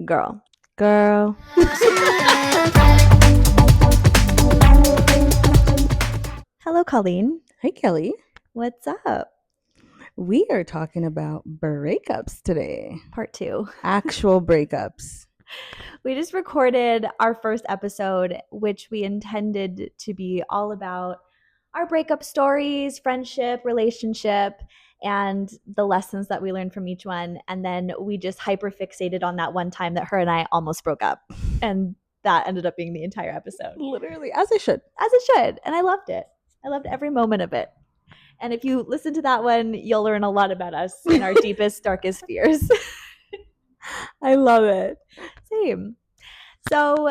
Girl. Hello, Colleen. Hi, Kelly. What's up? We are talking about breakups today. Part 2. Actual breakups. We just recorded our first episode, which we intended to be all about our breakup stories, friendship, relationship, and the lessons that we learned from each one. And then we just hyper fixated on that one time that her and I almost broke up. And that ended up being the entire episode. Literally, as it should. As it should. And I loved it. I loved every moment of it. And if you listen to that one, you'll learn a lot about us and our deepest, darkest fears. I love it. Same. So,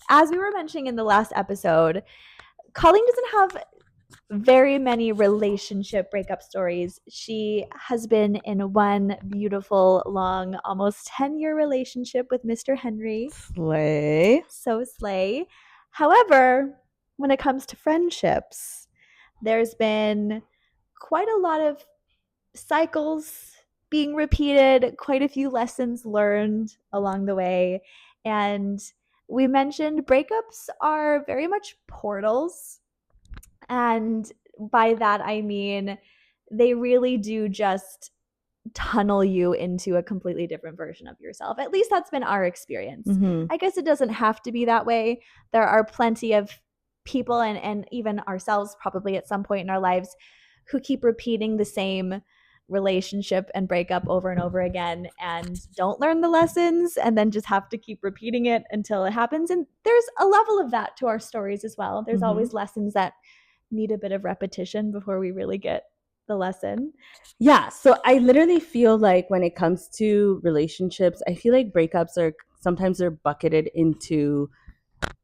as we were mentioning in the last episode, Colleen doesn't have very many relationship breakup stories. She has been in one beautiful, long, almost 10-year relationship with Mr. Henry. Slay. So slay. However, when it comes to friendships, there's been quite a lot of cycles being repeated, quite a few lessons learned along the way. And we mentioned breakups are very much portals. And by that, I mean, they really do just tunnel you into a completely different version of yourself. At least that's been our experience. Mm-hmm. I guess it doesn't have to be that way. There are plenty of people and even ourselves probably at some point in our lives who keep repeating the same relationship and breakup over and over again and don't learn the lessons and then just have to keep repeating it until it happens. And there's a level of that to our stories as well. There's always lessons that need a bit of repetition before we really get the lesson. Yeah, so I literally feel like when it comes to relationships, I feel like breakups are sometimes they're bucketed into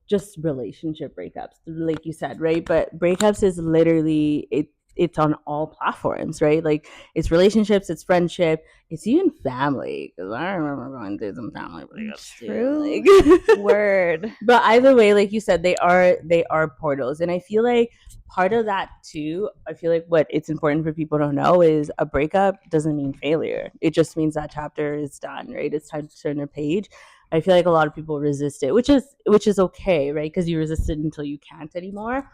just relationship breakups, like you said, right? But breakups is literally it's on all platforms, right? Like it's relationships, it's friendship, it's even family. Because I remember going through some family breakups True. too. Like, Word. But either way, like you said, they are portals, and I feel like part of that too. I feel like what it's important for people to know is a breakup doesn't mean failure. It just means that chapter is done, right? It's time to turn a page. I feel like a lot of people resist it, which is okay, right? Because you resist it until you can't anymore.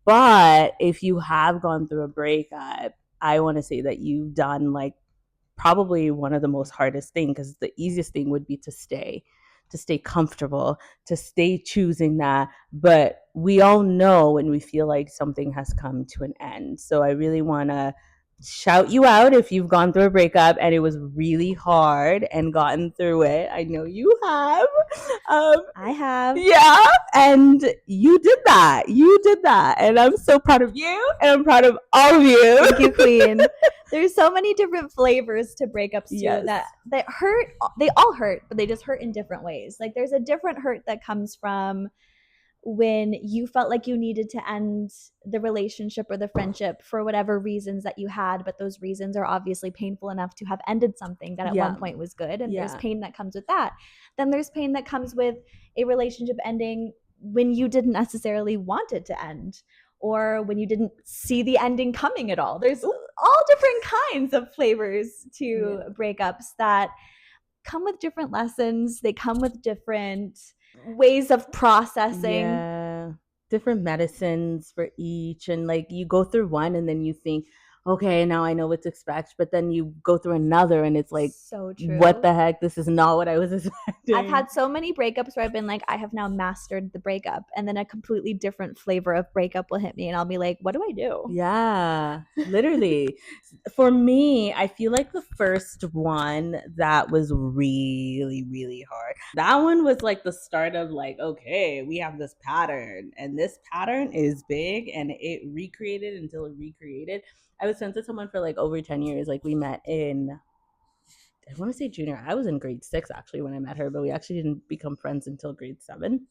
But if you have gone through a breakup, I want to say that you've done like probably one of the most hardest thing, because the easiest thing would be to stay comfortable, to stay choosing that. But we all know when we feel like something has come to an end. So I really want to shout you out if you've gone through a breakup and it was really hard and gotten through it. I know you have. I have. Yeah, and you did that, and I'm so proud of you, and I'm proud of all of you. Thank you, queen. There's so many different flavors to breakups too. Yes. that hurt. They all hurt, but they just hurt in different ways. Like there's a different hurt that comes from when you felt like you needed to end the relationship or the friendship for whatever reasons that you had, but those reasons are obviously painful enough to have ended something that at one point was good, and there's pain that comes with that. Then there's pain that comes with a relationship ending when you didn't necessarily want it to end, or when you didn't see the ending coming at all. There's all different kinds of flavors to breakups that come with different lessons. They come with different ways of processing, different medicines for each, and like you go through one and then you think, okay, now I know what to expect, but then you go through another and it's like, so true. What the heck, this is not what I was expecting. I've had so many breakups where I've been like, I have now mastered the breakup, and then a completely different flavor of breakup will hit me and I'll be like, what do I do? Yeah, literally. For me, I feel like the first one that was really, really hard. That one was like the start of like, okay, we have this pattern, and this pattern is big, and it recreated until it recreated. I was friends with someone for like over 10 years. Like we met in, I want to say junior. I was in grade 6 actually when I met her, but we actually didn't become friends until grade 7.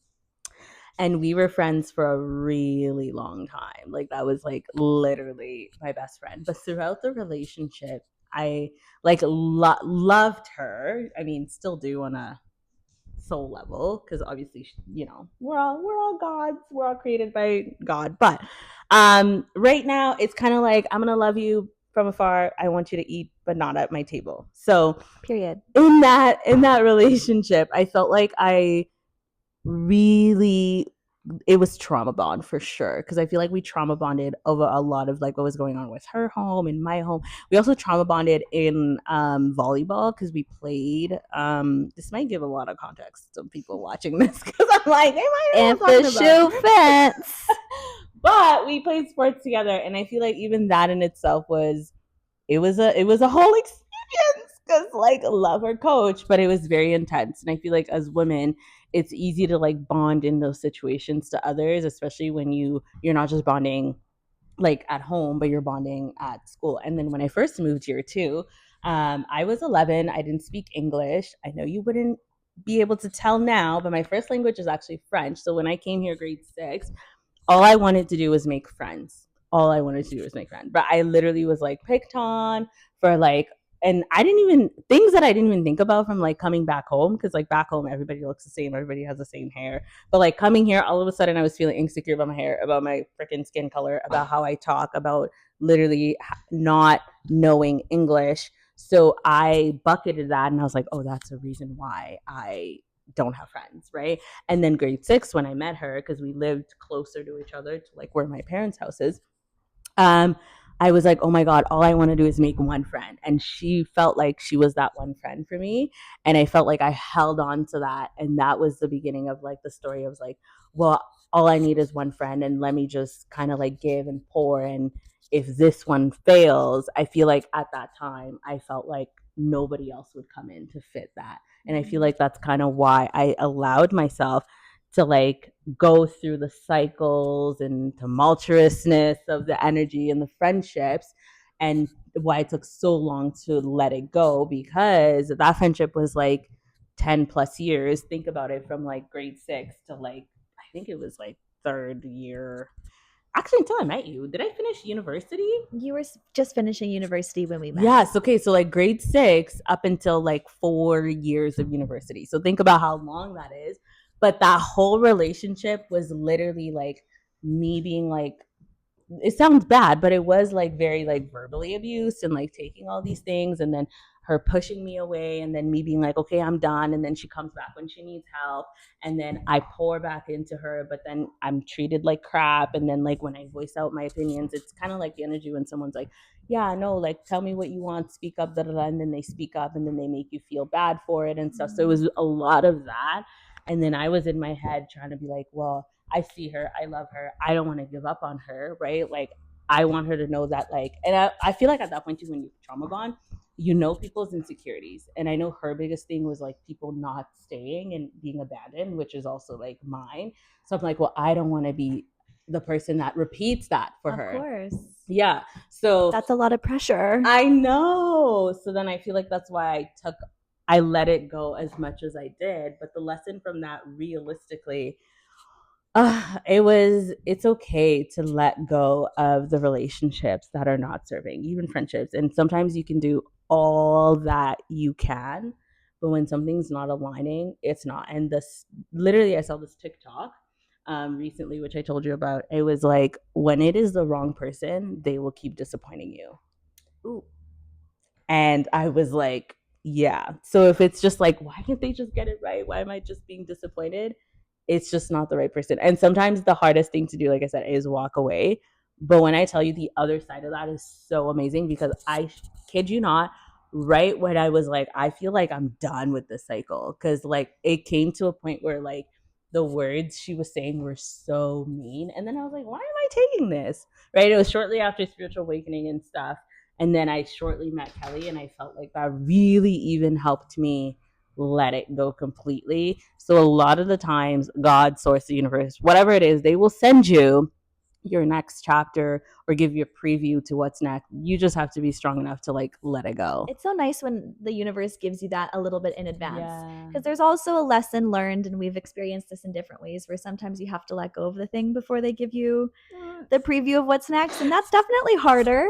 And we were friends for a really long time. Like that was like literally my best friend. But throughout the relationship, I like loved her. I mean, still do on a soul level, because obviously, you know, we're all gods. We're all created by God. But right now, it's kind of like I'm gonna love you from afar. I want you to eat, but not at my table. So Period. in that relationship, I felt like I really it was trauma bond for sure, because I feel like we trauma bonded over a lot of like what was going on with her home and my home. We also trauma bonded in volleyball because we played. This might give a lot of context to people watching this because I'm like they might know If what I'm the talking about. shoe fits. But we played sports together, and I feel like even that in itself was it was a whole experience because like love her coach, but it was very intense. And I feel like as women, it's easy to like bond in those situations to others, especially when you're not just bonding like at home, but you're bonding at school. And then when I first moved here too, I was 11. I didn't speak English. I know you wouldn't be able to tell now, but my first language is actually French. So when I came here grade 6, all I wanted to do was make friends. All I wanted to do was make friends. But I literally was like picked on for like, and I didn't even things that I didn't even think about from like coming back home, because like back home everybody looks the same, everybody has the same hair. But like coming here, all of a sudden I was feeling insecure about my hair, about my freaking skin color, about how I talk, about literally not knowing English. So I bucketed that, and I was like, oh, that's a reason why I don't have friends, right? And then grade 6, when I met her, because we lived closer to each other to like where my parents' house is, um, I was like, oh my God, all I want to do is make one friend. And she felt like she was that one friend for me. And I felt like I held on to that. And that was the beginning of like the story. I was like, well, all I need is one friend, and let me just kind of like give and pour. And if this one fails, I feel like at that time, I felt like nobody else would come in to fit that. And I feel like that's kind of why I allowed myself to like go through the cycles and tumultuousness of the energy and the friendships, and why it took so long to let it go, because that friendship was like 10 plus years. Think about it, from like grade 6 to like I think it was like third year, actually until I met you. Did I finish university? You were just finishing university when we met. Yes. Okay. So like grade 6 up until like 4 years of university. So think about how long that is. But that whole relationship was literally like me being like, it sounds bad, but it was like very like verbally abused and like taking all these things, and then her pushing me away, and then me being like, okay, I'm done. And then she comes back when she needs help, and then I pour back into her, but then I'm treated like crap. And then like when I voice out my opinions, it's kind of like the energy when someone's like, yeah, no, like tell me what you want, speak up, da, da, da, and then they speak up, and then they make you feel bad for it and stuff. So it was a lot of that. And then I was in my head trying to be like, well, I see her, I love her, I don't want to give up on her, right? Like I want her to know that, like, and I feel like at that point too, when you trauma bond, you know people's insecurities. And I know her biggest thing was like people not staying and being abandoned, which is also like mine. So I'm like, well, I don't want to be the person that repeats that for Of her. course. Yeah. So That's a lot of pressure. I know. So then I feel like that's why I let it go as much as I did. But the lesson from that realistically, it's okay to let go of the relationships that are not serving, even friendships. And sometimes you can do all that you can, but when something's not aligning, it's not. And this literally, I saw this TikTok recently, which I told you about. It was like, when it is the wrong person, they will keep disappointing you. Ooh. And I was like, yeah. So if it's just like, why can't they just get it right? Why am I just being disappointed? It's just not the right person. And sometimes the hardest thing to do, like I said, is walk away. But when I tell you, the other side of that is so amazing, because I kid you not, right when I was like, I feel like I'm done with this cycle. Cause like it came to a point where like the words she was saying were so mean. And then I was like, why am I taking this? Right. It was shortly after spiritual awakening and stuff. And then I shortly met Kelly, and I felt like that really even helped me let it go completely. So a lot of the times, God, source, the universe, whatever it is, they will send you your next chapter or give you a preview to what's next. You just have to be strong enough to like let it go. It's so nice when the universe gives you that a little bit in advance. Yeah. Because there's also a lesson learned, and we've experienced this in different ways, where sometimes you have to let go of the thing before they give you the preview of what's next. And that's definitely harder.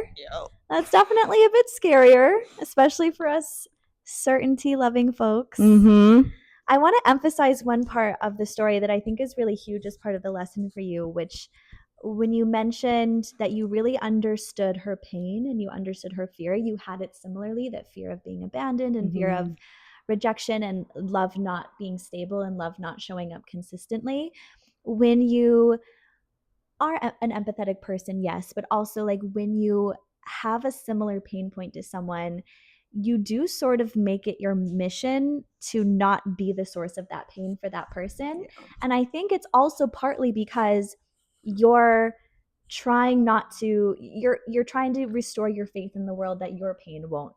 That's definitely a bit scarier, especially for us certainty loving folks. Mm-hmm. I want to emphasize one part of the story that I think is really huge as part of the lesson for you, which when you mentioned that you really understood her pain and you understood her fear, you had it similarly, that fear of being abandoned and fear of Mm-hmm. rejection and love not being stable and love not showing up consistently. When you are an empathetic person, yes, but also like when you have a similar pain point to someone, you do sort of make it your mission to not be the source of that pain for that person. Yeah. And I think it's also partly because you're trying not to you're trying to restore your faith in the world that your pain won't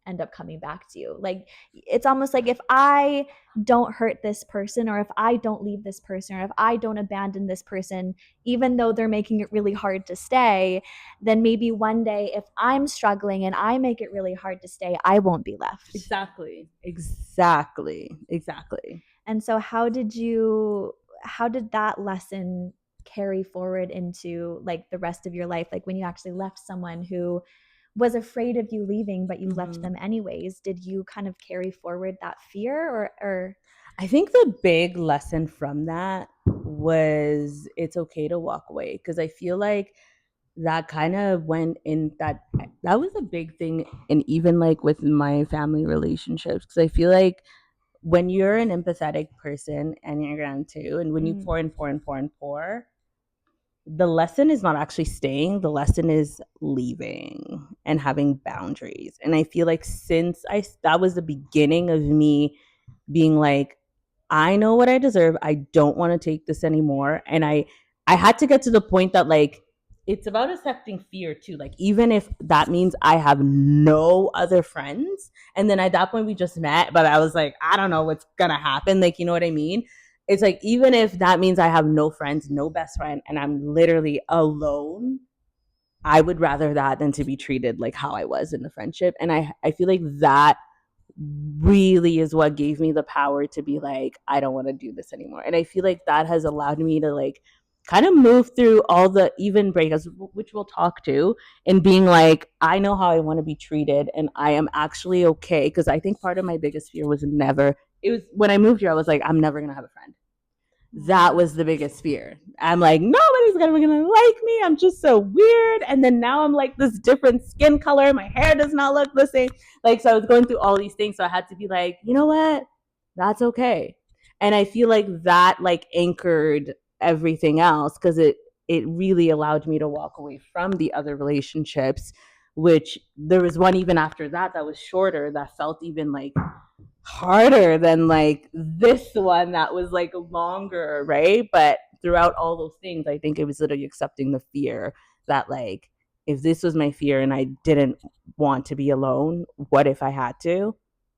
end up coming back to you. Like it's almost like if I don't hurt this person, or if I don't leave this person, or if I don't abandon this person even though they're making it really hard to stay, then maybe one day if I'm struggling and I make it really hard to stay, I won't be left. Exactly. Exactly. Exactly. And so how did that lesson carry forward into like the rest of your life, like when you actually left someone who was afraid of you leaving but you left Mm-hmm. them anyways? Did you kind of carry forward that fear, or I think the big lesson from that was it's okay to walk away, because I feel like that kind of went in that was a big thing, and even like with my family relationships, because I feel like when you're an empathetic person and you're around too, and when you mm, pour and pour and pour and pour, the lesson is not actually staying, the lesson is leaving and having boundaries. And I feel like since I that was the beginning of me being like, I know what I deserve, I don't want to take this anymore. And I had to get to the point that like it's about accepting fear too, like even if that means I have no other friends, and then at that point we just met, but I was like, I don't know what's gonna happen, like, you know what I mean? It's like even if that means I have no friends, no best friend, and I'm literally alone, I would rather that than to be treated like how I was in the friendship. And I feel like that really is what gave me the power to be like, I don't want to do this anymore. And I feel like that has allowed me to like kind of move through all the even breakups, which we'll talk to, and being like, I know how I want to be treated and I am actually okay. Cause I think part of my biggest fear was never, it was when I moved here, I was like, I'm never going to have a friend. That was the biggest fear. I'm like, nobody's gonna like me. I'm just so weird. And then now I'm like this different skin color. My hair does not look the same. Like, so I was going through all these things. So I had to be like, you know what? That's okay. And I feel like that like anchored everything else, because it really allowed me to walk away from the other relationships, which there was one even after that that was shorter that felt even like harder than like this one that was like longer, right? But throughout all those things, I think it was literally accepting the fear that like if this was my fear and I didn't want to be alone, what if I had to?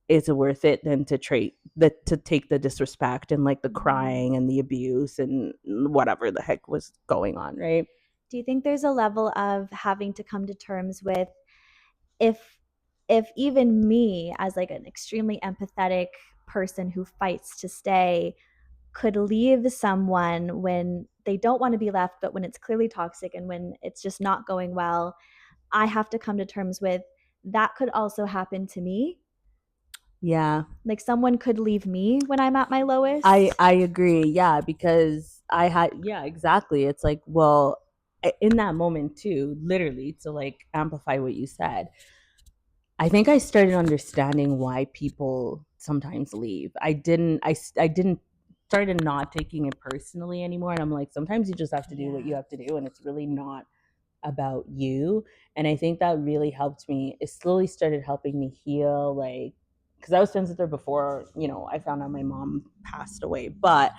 Is it worth it then to trade the to take the disrespect and like the mm. crying and the abuse and whatever the heck was going on, right? Do you think there's a level of having to come to terms with, if even me as like an extremely empathetic person who fights to stay could leave someone when they don't want to be left, but when it's clearly toxic and when it's just not going well, I have to come to terms with that could also happen to me. Yeah. Like someone could leave me when I'm at my I lowest. I agree. Yeah, because I had yeah, exactly. It's like, well, in that moment too, literally to like amplify what you said, I think I started understanding why people sometimes leave. I didn't started not taking it personally anymore, and I'm like, sometimes you just have to do what you Yeah. have to do, and it's really not about you. And I think that really helped me. It slowly started helping me heal, like, because I was friends with her before, I found out my mom passed away. But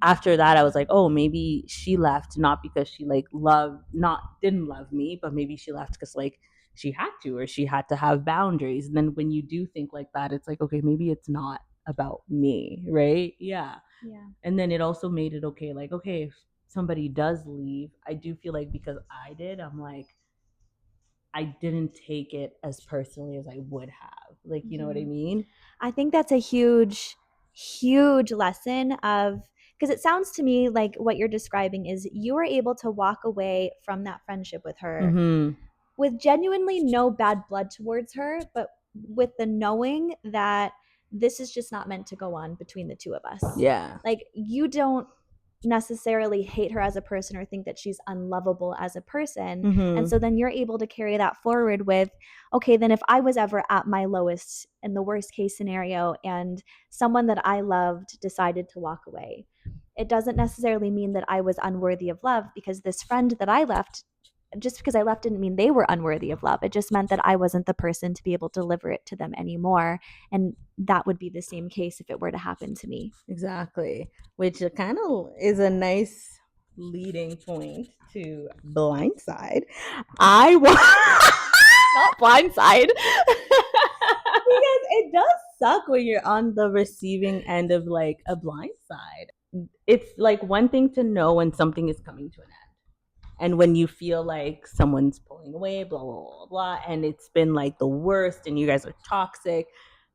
after that, I was like, oh, maybe she left not because she like loved, not didn't love me, but maybe she left because like she had to, or she had to have boundaries. And then when you do think like that, it's like, okay, maybe it's not about me, right? Yeah. Yeah. And then it also made it okay, like, okay, if somebody does leave, I do feel like because I did, I'm like, I didn't take it as personally as I would have. Like, you know what I Mm-hmm. mean? I think that's a huge, huge lesson of, because it sounds to me like what you're describing is you were able to walk away from that friendship with her Mm-hmm. with genuinely no bad blood towards her, but with the knowing that this is just not meant to go on between the two of us. Yeah. Like, you don't. necessarily hate her as a person or think that she's unlovable as a person. And Mm-hmm. so then you're able to carry that forward with, okay, then if I was ever at my lowest in the worst case scenario and someone that I loved decided to walk away, it doesn't necessarily mean that I was unworthy of love, because this friend that I left, just because I left didn't mean they were unworthy of love. It just meant that I wasn't the person to be able to deliver it to them anymore. And that would be the same case if it were to happen to me. Exactly. Which kind of is a nice leading point to blindside. I want Not blindside. because it does suck when you're on the receiving end of like a blindside. It's like one thing to know when something is coming to an end. And when you feel like someone's pulling away, blah, blah, blah, blah, and it's been like the worst and you guys are toxic.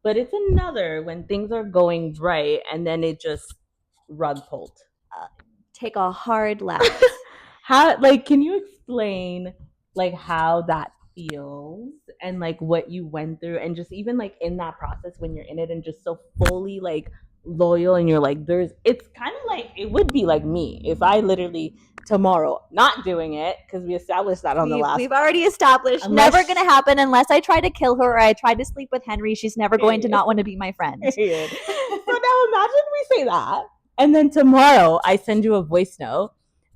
But it's another when things are going right and then it just rug pulled. Take a hard left. How, like, can you explain like how that feels and like what you went through and just even like in that process when you're in it and just so fully like loyal and you're like it's kind of like it would be like me if I literally tomorrow not doing it because we established that on the last We've already established unless, never going to happen unless I try to kill her or I try to sleep with Henry. She's never going to not want to be my friend. So now imagine we say that and then tomorrow I send you a voice note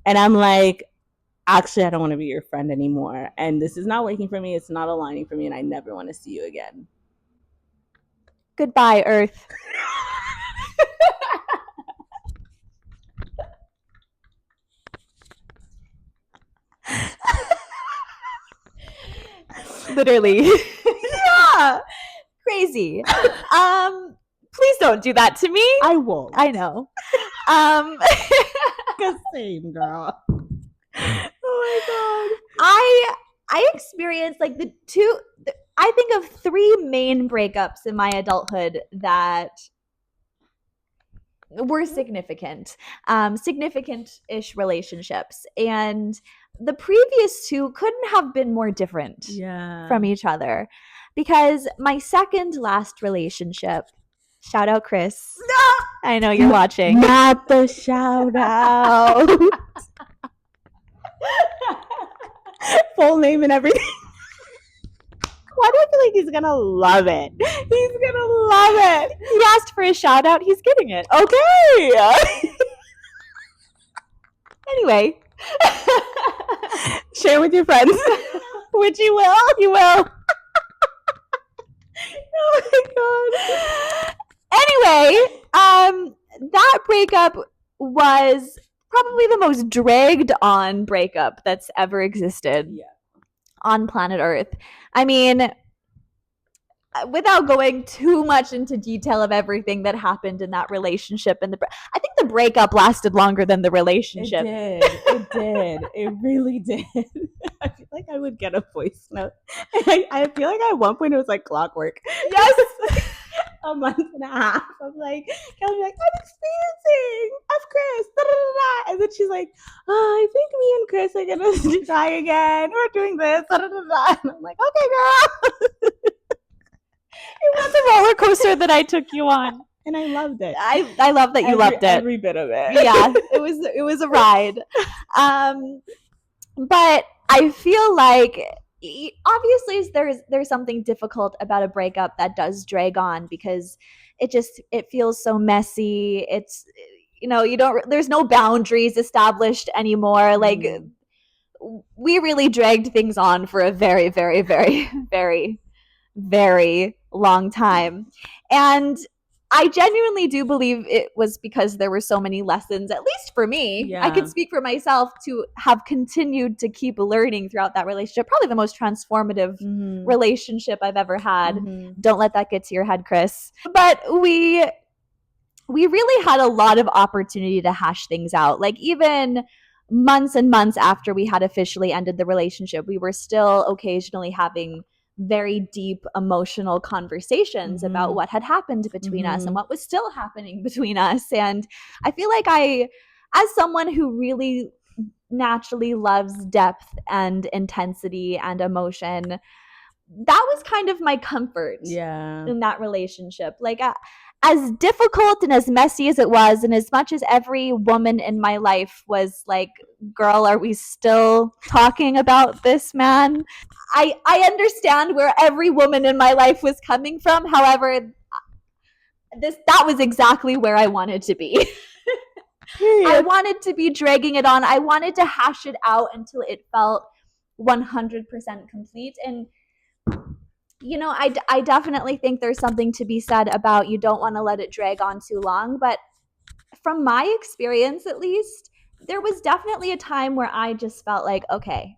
and I'm like, actually, I don't want to be your friend anymore. And this is not working for me. It's not aligning for me. And I never want to see you again. Goodbye, Earth. Literally. Yeah. Crazy. Please don't do that to me. I won't. I know. Same, girl. Oh my god. I experienced like I think of three main breakups in my adulthood that were significant, significant-ish relationships. And the previous two couldn't have been more different from each other, because my second last relationship, shout out Chris. No! I know you're watching. Not the shout out. Full name and everything. Why do I feel like he's gonna love it? He's gonna love it. He asked for a shout out. He's getting it. Okay. Anyway. Share with your friends. Which you will. You will. Oh my god. Anyway, that breakup was probably the most dragged on breakup that's ever existed on planet Earth. I mean, without going too much into detail of everything that happened in that relationship, and I think the breakup lasted longer than the relationship. It did. It really did. I feel like I would get a voice note. I feel like at one point it was like clockwork. Yes. A month and a half of like Kelly be like, I'm experiencing of Chris, da, da, da, da. And then she's like, oh, I think me and Chris are gonna try again. We're doing this, da, da, da, da. And I'm like, okay, girl. It was a roller coaster that I took you on, and I loved it. I love that you loved it. Every bit of it. Yeah, it was a ride. But I feel like obviously there's something difficult about a breakup that does drag on, because it feels so messy. It's, there's no boundaries established anymore. Like, we really dragged things on for a very, very, very, very, very long time. And I genuinely do believe it was because there were so many lessons, at least for me. Yeah. I could speak for myself, to have continued to keep learning throughout that relationship. Probably the most transformative relationship I've ever had. Don't let that get to your head, Chris. But we really had a lot of opportunity to hash things out. Like, even months and months after we had officially ended the relationship, we were still occasionally having very deep emotional conversations about what had happened between us and what was still happening between us. And I feel like as someone who really naturally loves depth and intensity and emotion, that was kind of my comfort Yeah. in that relationship. Like, as difficult and as messy as it was, and as much as every woman in my life was like, girl, are we still talking about this man? I understand where every woman in my life was coming from. However, that was exactly where I wanted to be. I wanted to be dragging it on. I wanted to hash it out until it felt 100% complete. And I definitely think there's something to be said about you don't want to let it drag on too long. But from my experience, at least, there was definitely a time where I just felt like, okay,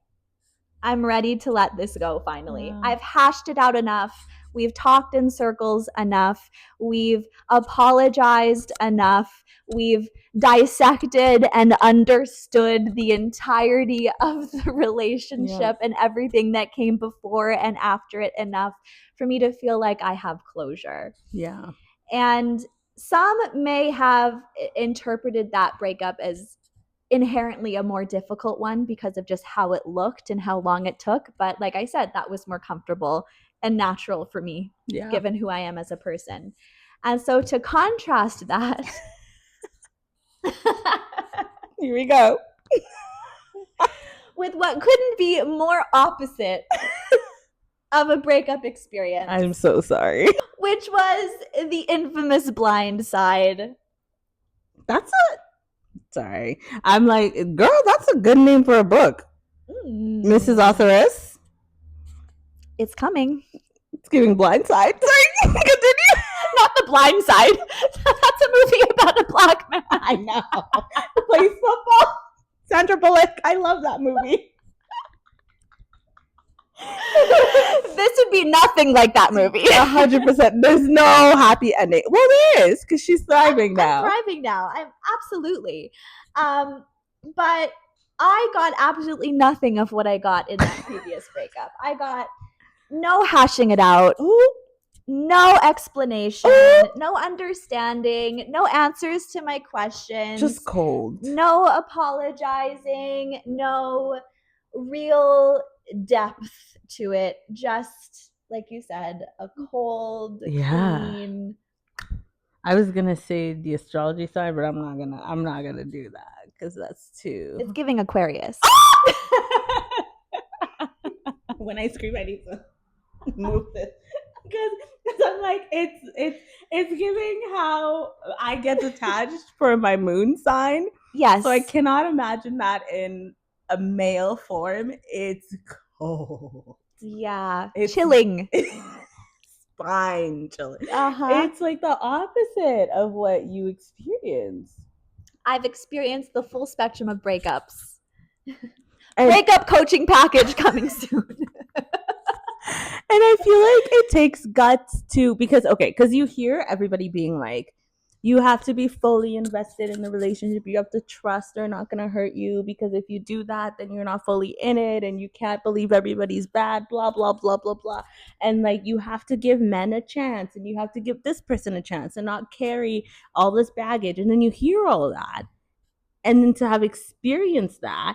I'm ready to let this go finally. Yeah. I've hashed it out enough. We've talked in circles enough. We've apologized enough. We've dissected and understood the entirety of the relationship and everything that came before and after it enough for me to feel like I have closure. Yeah. And some may have interpreted that breakup as inherently a more difficult one because of just how it looked and how long it took. But like I said, that was more comfortable and natural for me, given who I am as a person. And so to contrast that, here we go, with what couldn't be more opposite of a breakup experience. I'm so sorry. Which was the infamous Blind Side. That's sorry. I'm like, girl, that's a good name for a book. Mrs. Authoress. It's coming. It's giving Blind Side. Continue. Not The Blind Side. That's a movie about a black man. I know. Plays football. Sandra Bullock. I love that movie. This would be nothing like that movie. 100%. There's no happy ending. Well, there is, because she's thriving now. I'm thriving now. I'm absolutely. But I got absolutely nothing of what I got in that previous breakup. I got no hashing it out. No explanation, no understanding, no answers to my questions. Just cold. No apologizing, no real depth to it. Just, like you said, a cold, clean. I was gonna say the astrology sign, but I'm not gonna do that because that's too. It's giving Aquarius. When I scream, I need to move this. Because I'm like, it's giving how I get detached for my moon sign. Yes. So I cannot imagine that in a male form. It's cold. Yeah. It's chilling. Spine chilling. It's like the opposite of what you experience. I've experienced the full spectrum of breakups. Breakup coaching package coming soon. And I feel like it takes guts to, because you hear everybody being like, you have to be fully invested in the relationship. You have to trust they're not going to hurt you, because if you do that, then you're not fully in it and you can't believe everybody's bad, blah, blah, blah, blah, blah. And like, you have to give men a chance and you have to give this person a chance and not carry all this baggage. And then you hear all of that. And then to have experienced that,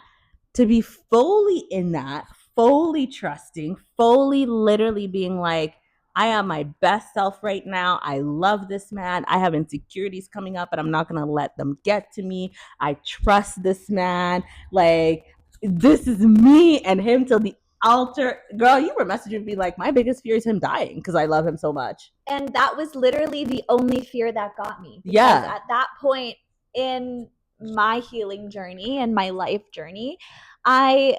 to be fully in that, fully trusting, fully literally being like, I am my best self right now. I love this man. I have insecurities coming up, but I'm not going to let them get to me. I trust this man. Like, this is me and him till the altar. Girl, you were messaging me like, my biggest fear is him dying because I love him so much. And that was literally the only fear that got me. Yeah. At that point in my healing journey and my life journey, I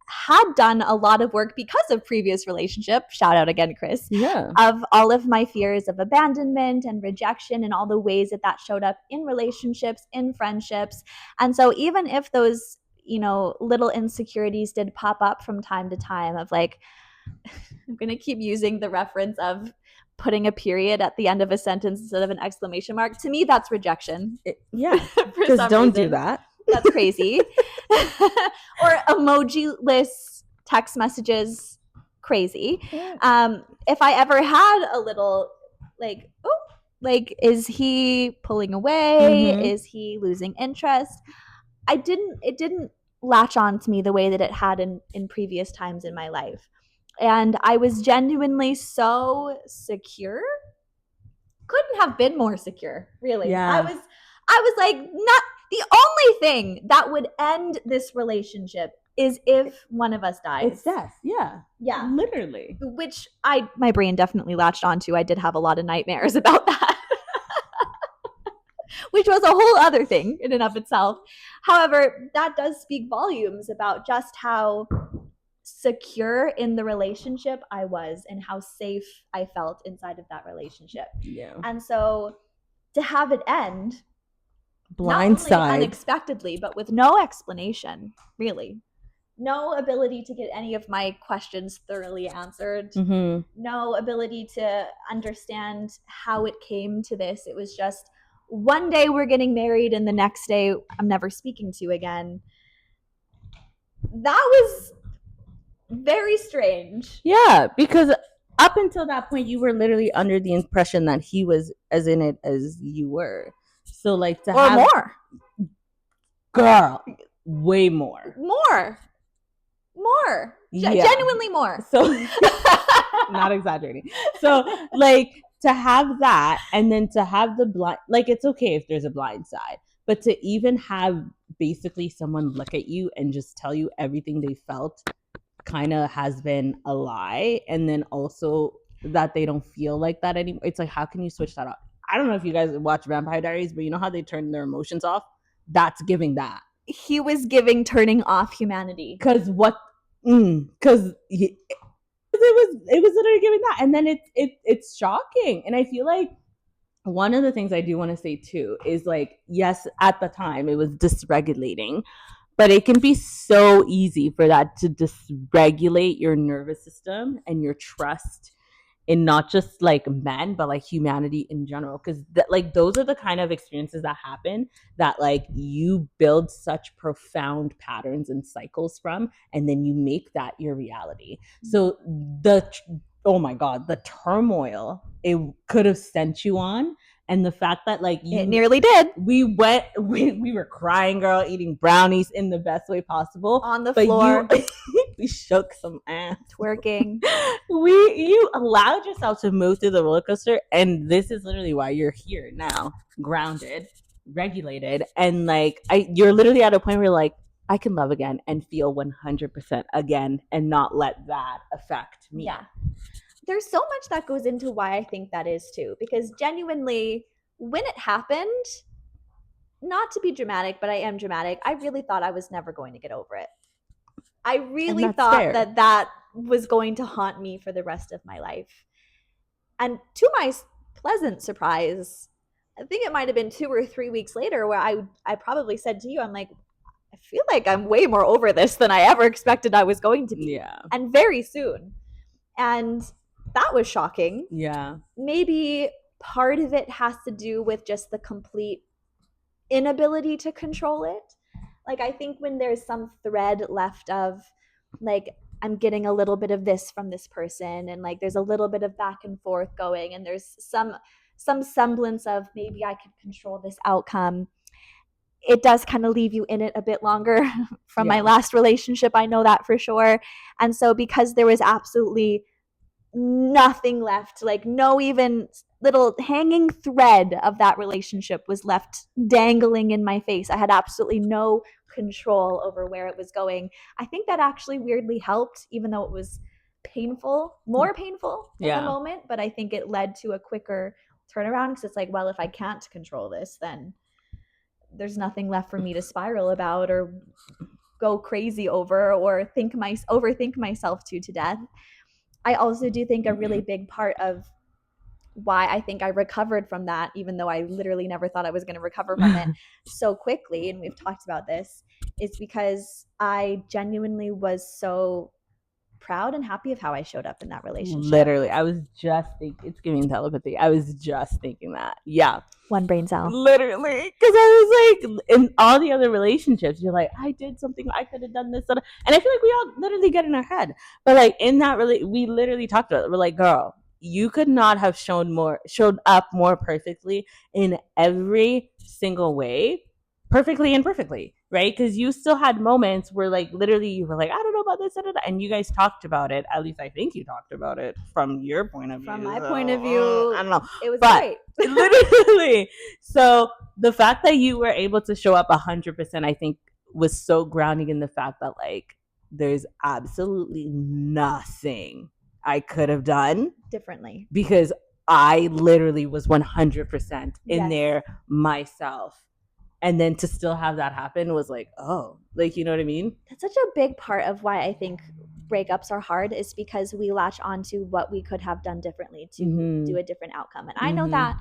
had done a lot of work because of previous relationship, shout out again, Chris, of all of my fears of abandonment and rejection and all the ways that showed up in relationships, in friendships. And so even if those, little insecurities did pop up from time to time of like, I'm going to keep using the reference of putting a period at the end of a sentence instead of an exclamation mark. To me, that's rejection. Because don't do that. That's crazy. Or emoji-less text messages, crazy. If I ever had a little is he pulling away? Mm-hmm. Is he losing interest? It didn't latch on to me the way that it had in previous times in my life. And I was genuinely so secure. Couldn't have been more secure, really. Yeah. I was like, not the only thing that would end this relationship is if one of us dies. It's death. Yeah. Yeah. Literally. Which my brain definitely latched onto. I did have a lot of nightmares about that. Which was a whole other thing in and of itself. However, that does speak volumes about just how secure in the relationship I was and how safe I felt inside of that relationship. Yeah. And so to have it end Blindside, unexpectedly, but with no explanation, really. No ability to get any of my questions thoroughly answered. mm-hmm. No ability to understand how it came to this. It was just one day we're getting married and the next day I'm never speaking to again. That was very strange. Yeah, because up until that point, you were literally under the impression that he was as in it as you were. So, like, to or have more, girl, way more, genuinely more. So, not exaggerating. So, like, to have that, and then to have the blind, like, it's okay if there's a blind side, but to even have basically someone look at you and just tell you everything they felt kind of has been a lie, and then also that they don't feel like that anymore. It's like, how can you switch that up? I don't know if you guys watch Vampire Diaries, but you know how they turn their emotions off? That's giving that. He was giving turning off humanity. Because because it was literally giving that, and then it's shocking. And I feel like one of the things I do want to say too is, like, yes, at the time it was dysregulating, but it can be so easy for that to dysregulate your nervous system and your trust in not just like men, but like humanity in general. Because like those are the kind of experiences that happen that like you build such profound patterns and cycles from, and then you make that your reality. So oh my God, the turmoil it could have sent you on, and the fact that like it nearly did. We were crying, girl, eating brownies in the best way possible on the floor. We shook some ass, twerking. You allowed yourself to move through the roller coaster, and this is literally why you're here now, grounded, regulated, and like you're literally at a point where you're like, I can love again and feel 100% again, and not let that affect me. Yeah. There's so much that goes into why I think that is too, because genuinely, when it happened, not to be dramatic, but I am dramatic, I really thought I was never going to get over it. I really thought that was going to haunt me for the rest of my life. And to my pleasant surprise, I think it might have been 2 or 3 weeks later where I probably said to you, I'm like, I feel like I'm way more over this than I ever expected I was going to be. Yeah. And very soon. And that was shocking. Yeah. Maybe part of it has to do with just the complete inability to control it. Like, I think when there's some thread left of, like, I'm getting a little bit of this from this person, and like there's a little bit of back and forth going, and there's some semblance of maybe I could control this outcome, it does kind of leave you in it a bit longer. From my last relationship, I know that for sure. And so because there was absolutely nothing left, like no even little hanging thread of that relationship was left dangling in my face, I had absolutely no control over where it was going. I think that actually weirdly helped, even though it was more painful in the moment, but I think it led to a quicker turnaround, because it's like, well, if I can't control this, then there's nothing left for me to spiral about or go crazy over or overthink myself to death. I also do think a really big part of why I think I recovered from that, even though I literally never thought I was going to recover from it so quickly, and we've talked about this, is because I genuinely was so proud and happy of how I showed up in that relationship. Literally, I was just thinking, it's giving telepathy. I was just thinking that. Yeah. One brain cell. Literally. Because I was like, in all the other relationships, you're like, I did something, I could have done this. And I feel like we all literally get in our head. But like in that, we literally talked about it. We're like, girl, you could not have showed up more perfectly in every single way, perfectly and perfectly. right? Because you still had moments where like literally you were like, I don't know about this, and you guys talked about it. At least I think you talked about it from your point of From view. my So, point of I view, don't know, it was but great. literally, so the fact that you were able to show up 100%, I think, was so grounding in the fact that like there's absolutely nothing I could have done Differently. because I literally was 100% in Yes. there myself. And then to still have that happen was like, oh, like, you know what I mean? That's such a big part of why I think breakups are hard, is because we latch on to what we could have done differently to do a different outcome. And I know that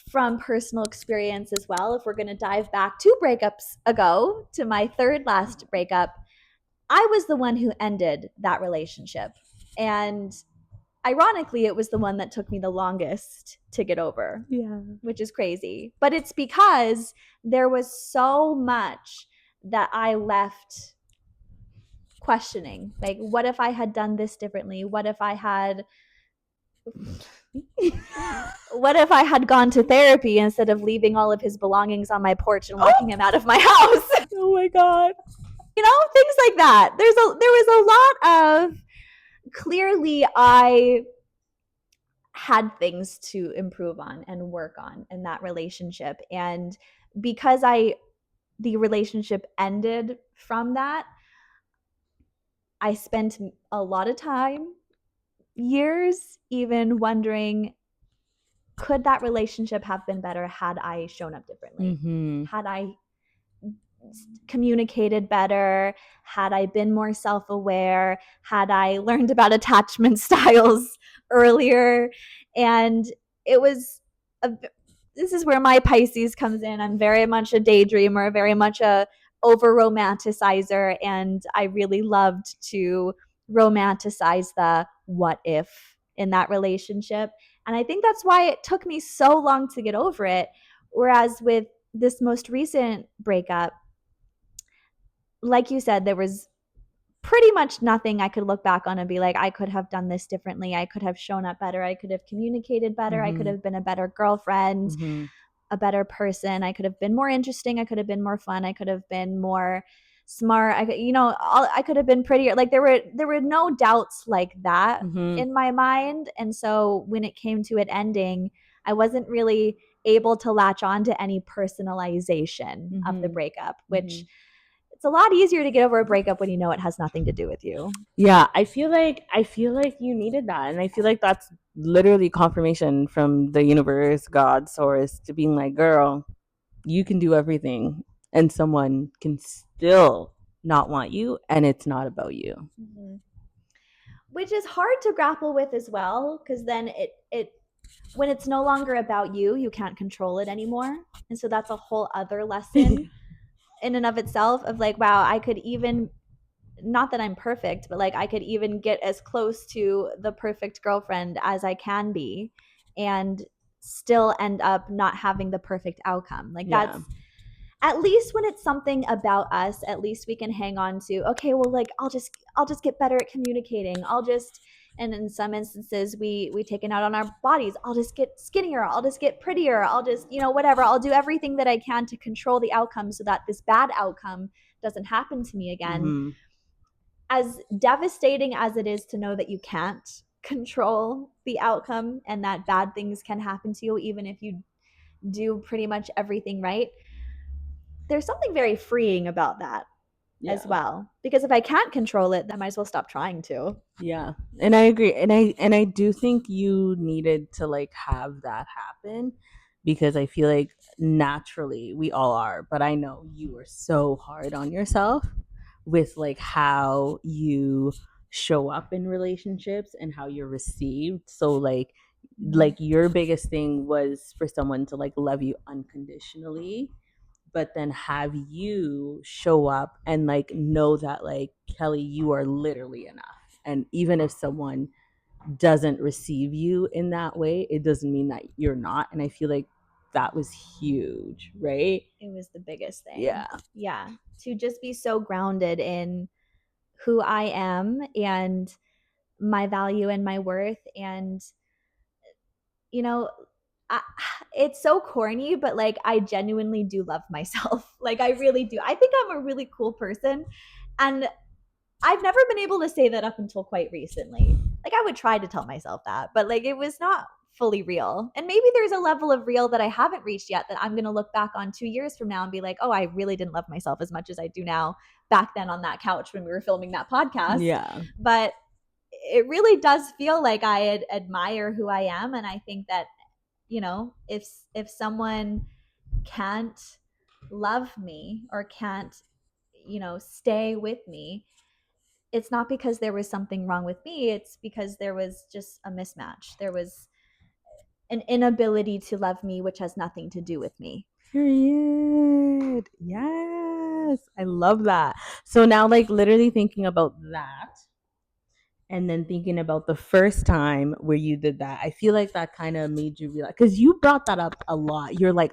from personal experience as well. If we're going to dive back 2 breakups ago to my third last breakup, I was the one who ended that relationship. And ironically, it was the one that took me the longest to get over. Yeah. Which is crazy. But it's because there was so much that I left questioning. Like, what if I had done this differently? What if I had gone to therapy instead of leaving all of his belongings on my porch and walking him out of my house? Oh my God. Things like that. There was a lot of, clearly I had things to improve on and work on in that relationship. And because the relationship ended from that, I spent a lot of time, years, even wondering, could that relationship have been better had I shown up differently? Had I communicated better? Had I been more self aware? Had I learned about attachment styles earlier? And it was this is where my Pisces comes in. I'm very much a daydreamer, very much a over romanticizer, and I really loved to romanticize the what if in that relationship. And I think that's why it took me so long to get over it. Whereas with this most recent breakup, like you said, there was pretty much nothing I could look back on and be like, I could have done this differently. I could have shown up better. I could have communicated better. I could have been a better girlfriend, a better person. I could have been more interesting. I could have been more fun. I could have been more smart. I could have been prettier. Like there were no doubts like that in my mind. And so when it came to it ending, I wasn't really able to latch on to any personalization of the breakup, which it's a lot easier to get over a breakup when you know it has nothing to do with you. Yeah, I feel like you needed that, and I feel like that's literally confirmation from the universe, God, source, to being like, girl, you can do everything, and someone can still not want you, and it's not about you. Which is hard to grapple with as well, because then it when it's no longer about you, you can't control it anymore. And so that's a whole other lesson in and of itself, of like, wow, I could even, not that I'm perfect, but like I could even get as close to the perfect girlfriend as I can be and still end up not having the perfect outcome. Like that's, at least when it's something about us, at least we can hang on to, okay, well, like I'll just get better at communicating. And in some instances we take it out on our bodies. I'll just get skinnier, I'll just get prettier, I'll just, whatever. I'll do everything that I can to control the outcome so that this bad outcome doesn't happen to me again. As devastating as it is to know that you can't control the outcome and that bad things can happen to you even if you do pretty much everything right, there's something very freeing about that as well. Because if I can't control it, then I might as well stop trying to. Yeah. And I agree. And I do think you needed to like have that happen because I feel like naturally we all are, but I know you are so hard on yourself with like how you show up in relationships and how you're received. So like your biggest thing was for someone to like love you unconditionally, but then have you show up and like know that like, Kelly, you are literally enough. And even if someone doesn't receive you in that way, it doesn't mean that you're not. And I feel like that was huge, right? It was the biggest thing. Yeah. Yeah. To just be so grounded in who I am and my value and my worth. And, you know, I, it's so corny, but like I genuinely do love myself. Like I really do. I think I'm a really cool person. And I've never been able to say that up until quite recently. Like I would try to tell myself that, but like it was not fully real. And maybe there's a level of real that I haven't reached yet that I'm going to look back on 2 years from now and be like, "Oh, I really didn't love myself as much as I do now back then on that couch when we were filming that podcast." Yeah. But it really does feel like I admire who I am, and I think that, you know, if someone can't love me or can't, you know, stay with me, it's not because there was something wrong with me. It's because there was just a mismatch. There was an inability to love me, which has nothing to do with me. Period. Yes. I love that. So now, like, literally thinking about that and then thinking about the first time where you did that, I feel like that kind of made you realize, because you brought that up a lot. You're like,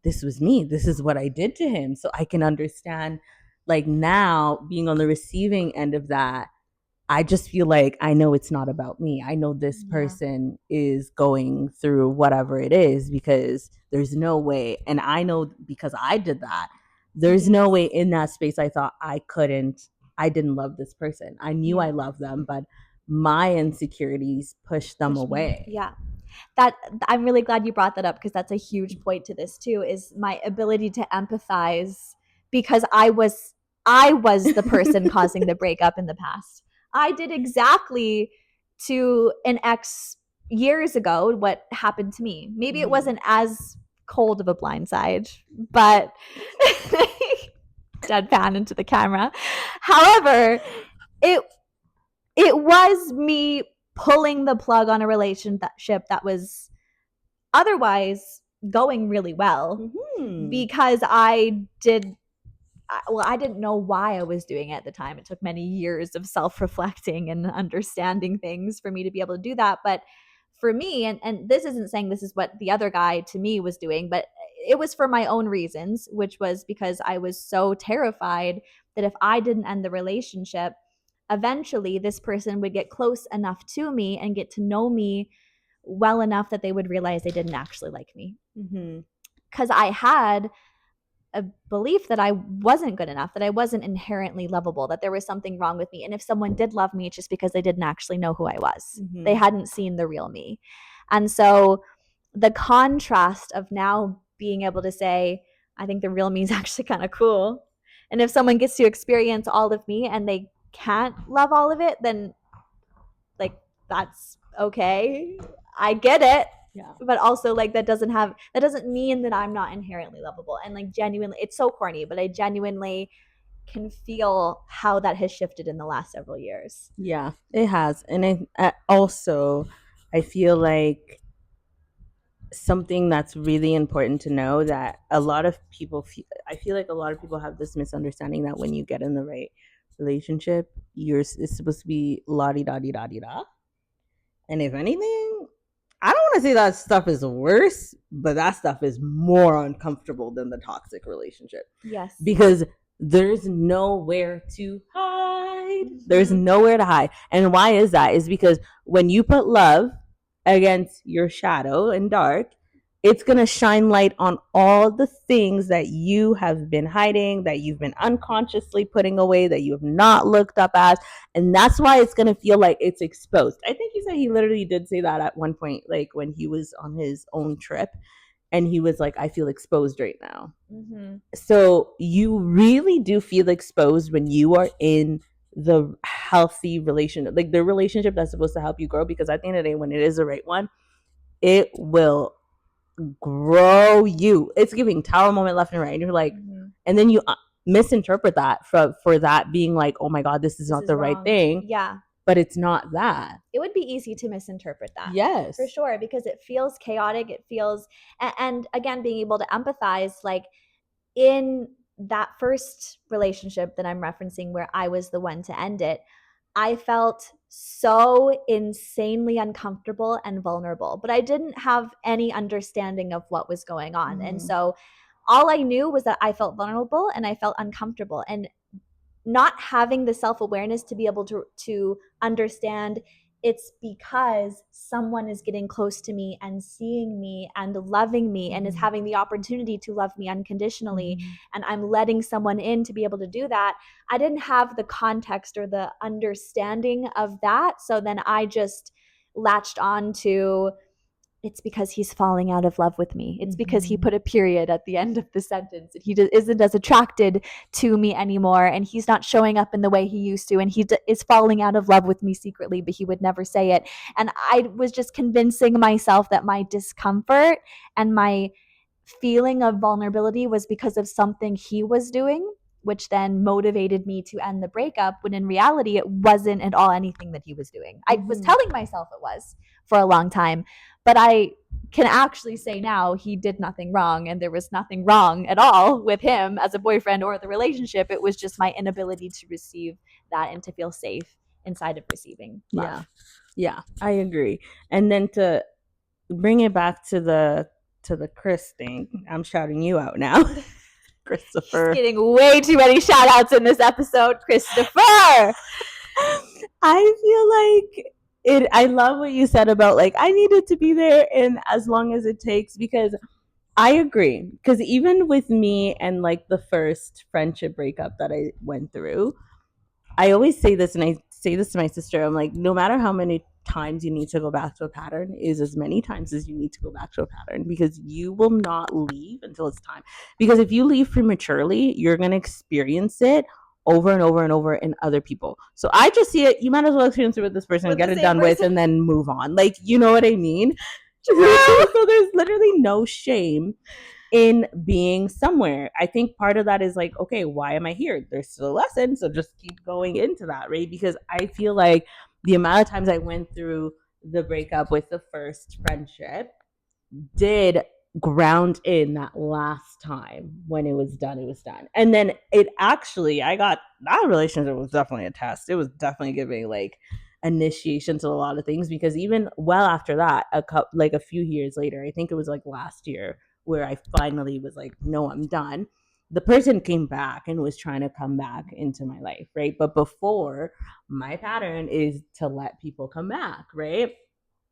this was me. This is what I did to him. So I can understand, like, now being on the receiving end of that, I just feel like I know it's not about me. I know this Yeah. person is going through whatever it is, because there's no way. And I know because I did that, there's no way in that space I thought I didn't love this person. I knew I loved them, but my insecurities pushed them away. Yeah. That I'm really glad you brought that up, because that's a huge point to this too, is my ability to empathize, because I was the person causing the breakup in the past. I did exactly to an ex years ago what happened to me. Maybe it wasn't as cold of a blindside, but deadpan into the camera. However, it it was me pulling the plug on a relationship that was otherwise going really well, because I didn't know why I was doing it at the time. It took many years of self-reflecting and understanding things for me to be able to do that. But for me, and this isn't saying this is what the other guy to me was doing, but it was for my own reasons, which was because I was so terrified that if I didn't end the relationship, eventually this person would get close enough to me and get to know me well enough that they would realize they didn't actually like me. Because I had a belief that I wasn't good enough, that I wasn't inherently lovable, that there was something wrong with me. And if someone did love me, it's just because they didn't actually know who I was. They hadn't seen the real me. And so the contrast of now being able to say, I think the real me is actually kind of cool. And if someone gets to experience all of me and they can't love all of it, then like that's okay. I get it. Yeah. But also like that doesn't mean that I'm not inherently lovable. And like genuinely, it's so corny, but I genuinely can feel how that has shifted in the last several years. Yeah, it has. And I also, I feel like something that's really important to know, that a lot of people feel, I feel like a lot of people have this misunderstanding that when you get in the right relationship, it's supposed to be la di da di da di da. And if anything, I don't want to say that stuff is worse, but that stuff is more uncomfortable than the toxic relationship. Yes. Because there's nowhere to hide. There's nowhere to hide. And why is that? Is because when you put love against your shadow and dark, it's going to shine light on all the things that you have been hiding, that you've been unconsciously putting away, that you have not looked up as. And that's why it's going to feel like it's exposed. I think he said he literally did say that at one point, like when he was on his own trip. And he was like, I feel exposed right now. So you really do feel exposed when you are in the healthy relationship, like the relationship that's supposed to help you grow. Because at the end of the day, when it is the right one, it will grow you. It's giving tower moment left and right. And you're like, and then you misinterpret that for that being like, oh my God, this is not the right thing. Yeah. But it's not that. It would be easy to misinterpret that. Yes. For sure, because it feels chaotic. It feels, and again, being able to empathize, like in that first relationship that I'm referencing where I was the one to end it, I felt so insanely uncomfortable and vulnerable, but I didn't have any understanding of what was going on. And so all I knew was that I felt vulnerable and I felt uncomfortable. And not having the self-awareness to be able to understand it's because someone is getting close to me and seeing me and loving me and is having the opportunity to love me unconditionally, and I'm letting someone in to be able to do that. I didn't have the context or the understanding of that, so then I just latched on to, it's because he's falling out of love with me. It's because he put a period at the end of the sentence and he isn't as attracted to me anymore, and he's not showing up in the way he used to, and he is falling out of love with me secretly, but he would never say it. And I was just convincing myself that my discomfort and my feeling of vulnerability was because of something he was doing, which then motivated me to end the breakup, when in reality it wasn't at all anything that he was doing. I was telling myself it was for a long time, but I can actually say now he did nothing wrong, and there was nothing wrong at all with him as a boyfriend or the relationship. It was just my inability to receive that and to feel safe inside of receiving love. Yeah, I agree. And then to bring it back to the Chris thing, I'm shouting you out now. Christopher. She's getting way too many shout outs in this episode. Christopher. I feel like I love what you said about like I needed to be there and as long as it takes, because I agree. Because even with me and like the first friendship breakup that I went through, I always say this, and I say this to my sister. I'm like, no matter how many times you need to go back to a pattern, is as many times as you need to go back to a pattern, because you will not leave until it's time. Because if you leave prematurely, you're going to experience it over and over and over in other people. So I just see it. You might as well experience it with this person, get it done with, and then move on. Like, you know what I mean? So there's literally no shame in being somewhere. I think part of that is like, okay, why am I here? There's still a lesson, so just keep going into that, right? Because I feel like the amount of times I went through the breakup with the first friendship did ground in that last time. When it was done, it was done. And then it actually, I got that relationship was definitely a test. It was definitely giving like initiation to a lot of things, because even well after that, a few years later, I think it was like last year, where I finally was like, no, I'm done. The person came back and was trying to come back into my life, right? But before, my pattern is to let people come back, right?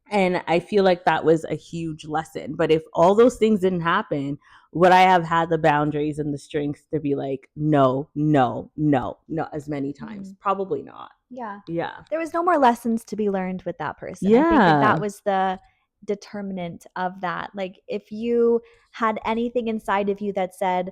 And I feel like that was a huge lesson. But if all those things didn't happen, would I have had the boundaries and the strength to be like, no, no, no, no, as many times? Probably not. Yeah. Yeah. There was no more lessons to be learned with that person. Yeah. I think that was the determinant of that. Like, if you had anything inside of you that said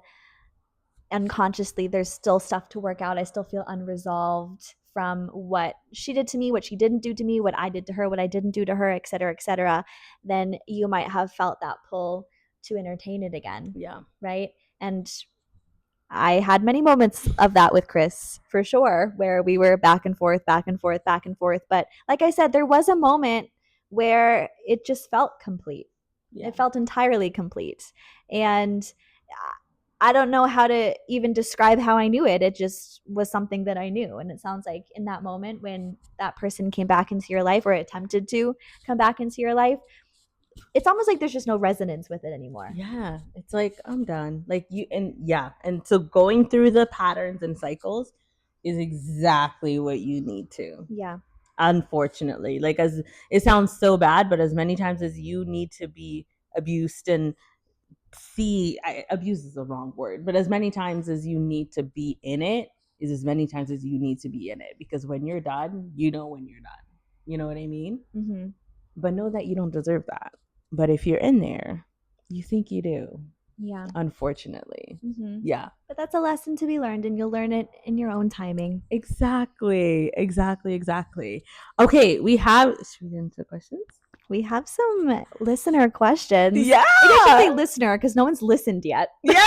unconsciously, there's still stuff to work out, I still feel unresolved from what she did to me, what she didn't do to me, what I did to her, what I didn't do to her, et cetera, then you might have felt that pull to entertain it again. Yeah. Right. And I had many moments of that with Chris, for sure, where we were back and forth, back and forth, back and forth. But like I said, there was a moment where it just felt complete. Yeah. It felt entirely complete. And I don't know how to even describe how I knew it. It just was something that I knew. And it sounds like in that moment when that person came back into your life, or attempted to come back into your life, it's almost like there's just no resonance with it anymore. Yeah. It's like, I'm done. Like and so going through the patterns and cycles is exactly what you need to. Yeah. Unfortunately, like, as it sounds so bad, but as many times as you need to be abused and abuse is the wrong word, but as many times as you need to be in it is as many times as you need to be in it, because when you're done, you know when you're done. You know what I mean? But know that you don't deserve that. But if you're in there, you think you do. Yeah. Unfortunately. Yeah. But that's a lesson to be learned, and you'll learn it in your own timing. Exactly. Okay, we have. Should we get into questions? We have some listener questions. Yeah. I should say listener, because no one's listened yet. Yeah.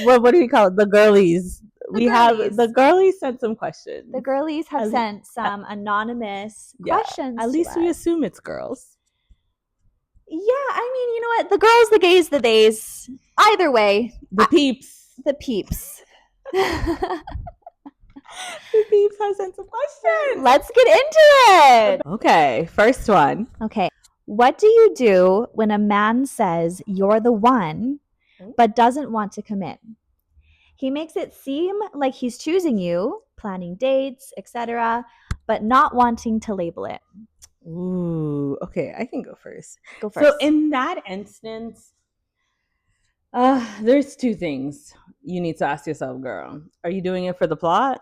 What do we call it? The girlies. The girlies sent some questions. The girlies have sent some anonymous questions. At least we assume it's girls. Yeah, I mean, you know what? The girls, the gays, the theys. Either way. The peeps. The peeps. The peeps have sent some questions. Let's get into it. Okay, first one. Okay. What do you do when a man says you're the one, but doesn't want to commit? He makes it seem like he's choosing you, planning dates, etc., but not wanting to label it? Ooh, okay, I can go first. Go So first. in that instance, there's two things you need to ask yourself, girl. Are you doing it for the plot,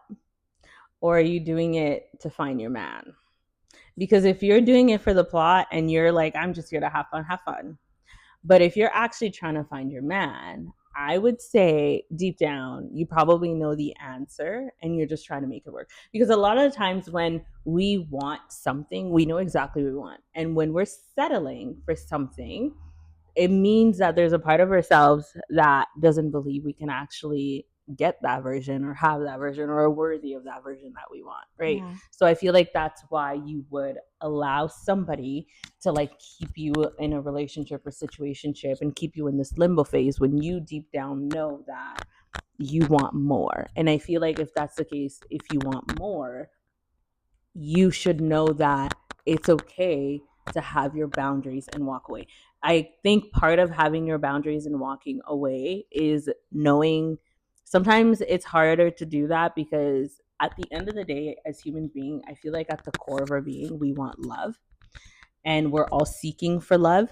or are you doing it to find your man? Because if you're doing it for the plot and you're like, I'm just here to have fun, have fun. But if you're actually trying to find your man, I would say deep down, you probably know the answer and you're just trying to make it work. Because a lot of the times when we want something, we know exactly what we want. And when we're settling for something, it means that there's a part of ourselves that doesn't believe we can actually get that version or have that version or are worthy of that version that we want, right? Yeah. So I feel like that's why you would allow somebody to like keep you in a relationship or situationship and keep you in this limbo phase when you deep down know that you want more. And I feel like if that's the case, if you want more, you should know that it's okay to have your boundaries and walk away. I think part of having your boundaries and walking away is knowing sometimes it's harder to do that because at the end of the day, as human beings, I feel like at the core of our being, we want love and we're all seeking for love.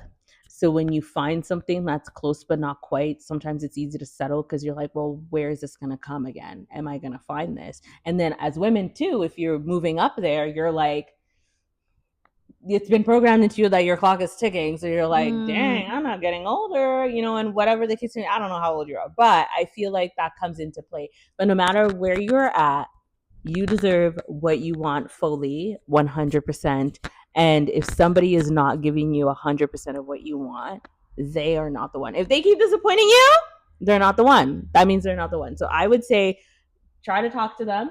So when you find something that's close but not quite, sometimes it's easy to settle because you're like, well, where is this going to come again? Am I going to find this? And then as women too, if you're moving up there, you're like, it's been programmed into you that your clock is ticking. So you're like, dang, I'm not getting older, you know, and whatever the case may be. I don't know how old you are, but I feel like that comes into play. But no matter where you're at, you deserve what you want fully, 100%. And if somebody is not giving you 100% of what you want, they are not the one. If they keep disappointing you, they're not the one. That means they're not the one. So I would say try to talk to them.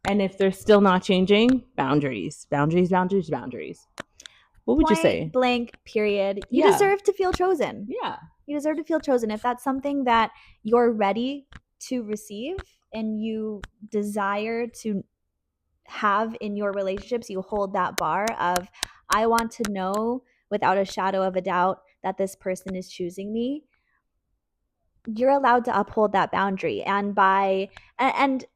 And if they're still not changing, boundaries, boundaries, boundaries, boundaries. What would you say? Point blank, period. You Yeah. deserve to feel chosen. Yeah. You deserve to feel chosen. If that's something that you're ready to receive and you desire to have in your relationships, you hold that bar of, I want to know without a shadow of a doubt that this person is choosing me. You're allowed to uphold that boundary. And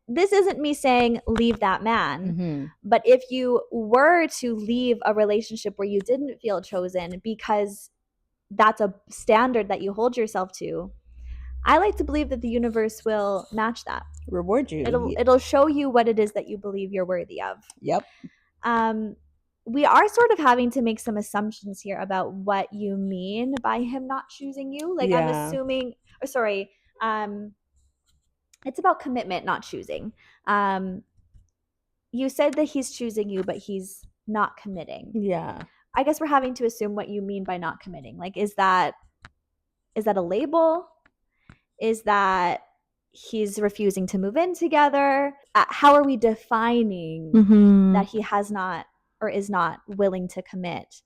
this isn't me saying leave that man, but if you were to leave a relationship where you didn't feel chosen because that's a standard that you hold yourself to, I like to believe that the universe will match that. Reward you. It'll show you what it is that you believe you're worthy of. Yep. We are sort of having to make some assumptions here about what you mean by him not choosing you. Like, I'm assuming, or sorry, it's about commitment, not choosing. You said that he's choosing you, but he's not committing. Yeah. I guess we're having to assume what you mean by not committing. Like, is that a label? Is that he's refusing to move in together? How are we defining that he has not or is not willing to commit?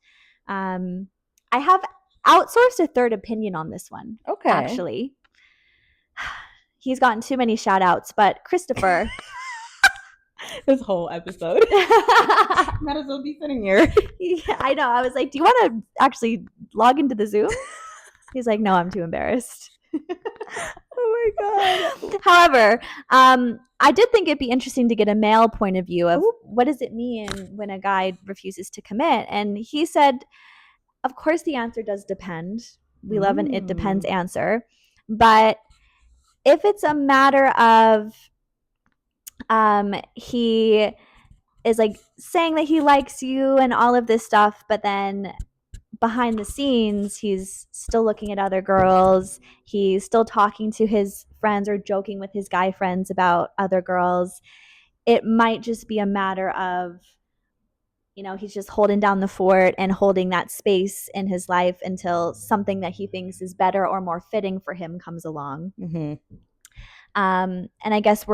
I have outsourced a third opinion on this one. Okay. Actually, he's gotten too many shout outs, but Christopher. This whole episode. Might as well be sitting here. Yeah, I know. I was like, do you want to actually log into the Zoom? He's like, no, I'm too embarrassed. Oh my God. However, I did think it'd be interesting to get a male point of view of what does it mean when a guy refuses to commit. And he said, of course, the answer does depend. We love an it depends answer. But if it's a matter of he is like saying that he likes you and all of this stuff, but then behind the scenes, he's still looking at other girls. He's still talking to his friends or joking with his guy friends about other girls. It might just be a matter of, you know, he's just holding down the fort and holding that space in his life until something that he thinks is better or more fitting for him comes along. And I guess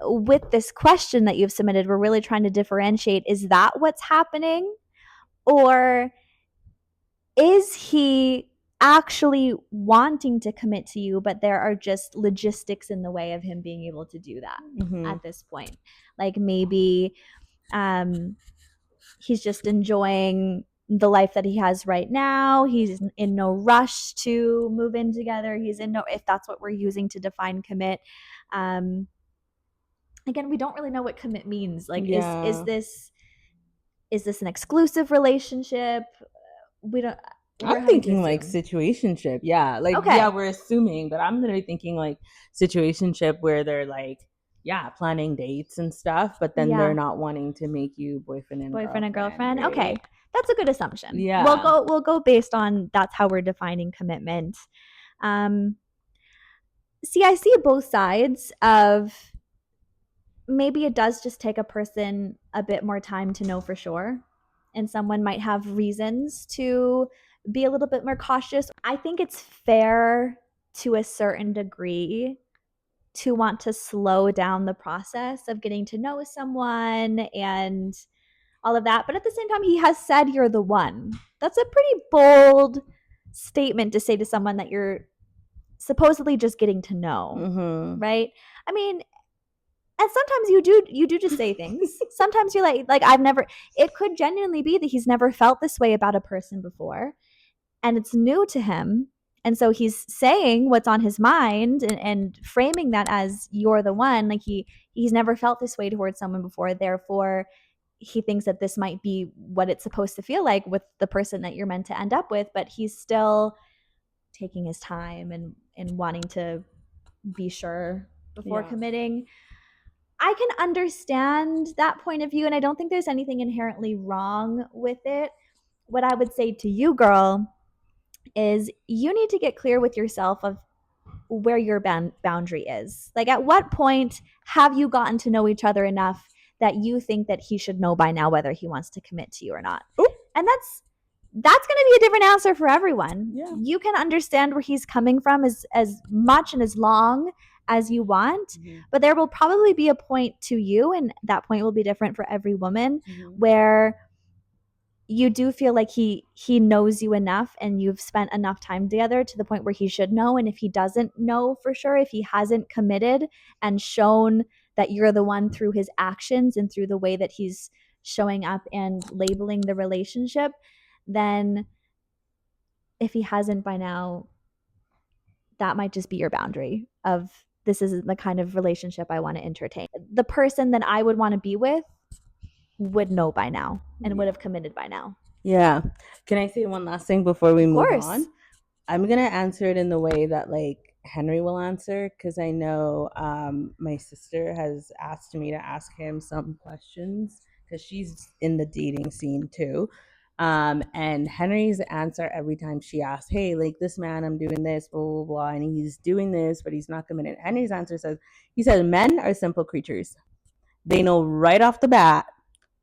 with this question that you've submitted, we're really trying to differentiate, is that what's happening? Or is he actually wanting to commit to you, but there are just logistics in the way of him being able to do that at this point? Like maybe he's just enjoying the life that he has right now. He's in no rush to move in together. He's in no, if that's what we're using to define commit. again, we don't really know what commit means. Like, Yeah. is this an exclusive relationship? We don't. I'm We're having to thinking like assume. situationship. Yeah. Like, yeah, Okay. we're assuming, but I'm literally thinking like situationship where they're like, yeah, planning dates and stuff, but then they're Yeah. not wanting to make you boyfriend and Boyfriend and girlfriend, girlfriend. right? Okay. That's a good assumption. Yeah. We'll go based on that's how we're defining commitment. Um, see, I see both sides of maybe it does just take a person a bit more time to know for sure. And someone might have reasons to be a little bit more cautious. I think it's fair to a certain degree to want to slow down the process of getting to know someone and all of that. But at the same time, he has said you're the one. That's a pretty bold statement to say to someone that you're supposedly just getting to know, Mm-hmm. right? I mean, and sometimes you do just say things. Sometimes you're like I've never, it could genuinely be that he's never felt this way about a person before and it's new to him. And so he's saying what's on his mind and framing that as you're the one. Like he's never felt this way towards someone before. Therefore, he thinks that this might be what it's supposed to feel like with the person that you're meant to end up with, but he's still taking his time and wanting to be sure before Yeah. committing. I can understand that point of view, and I don't think there's anything inherently wrong with it. What I would say to you, girl, is you need to get clear with yourself of where your boundary is. Like, at what point have you gotten to know each other enough that you think that he should know by now whether he wants to commit to you or not? Ooh. And that's going to be a different answer for everyone. Yeah. You can understand where he's coming from as much and as long as you want, Mm-hmm. but there will probably be a point to you, and that point will be different for every woman, where you do feel like he knows you enough and you've spent enough time together to the point where he should know. And if he doesn't know for sure, if he hasn't committed and shown that you're the one through his actions and through the way that he's showing up and labeling the relationship, then if he hasn't by now, that might just be your boundary of this isn't the kind of relationship I want to entertain. The person that I would want to be with would know by now and would have committed by now. Yeah. Can I say one last thing before we Of move course. on? I'm gonna answer it in the way that like Henry will answer because I know my sister has asked me to ask him some questions because she's in the dating scene too. And Henry's answer every time she asks, "Hey, like this man, I'm doing this, blah blah blah," and he's doing this, but he's not committed. Henry's answer says, "He said men are simple creatures. They know right off the bat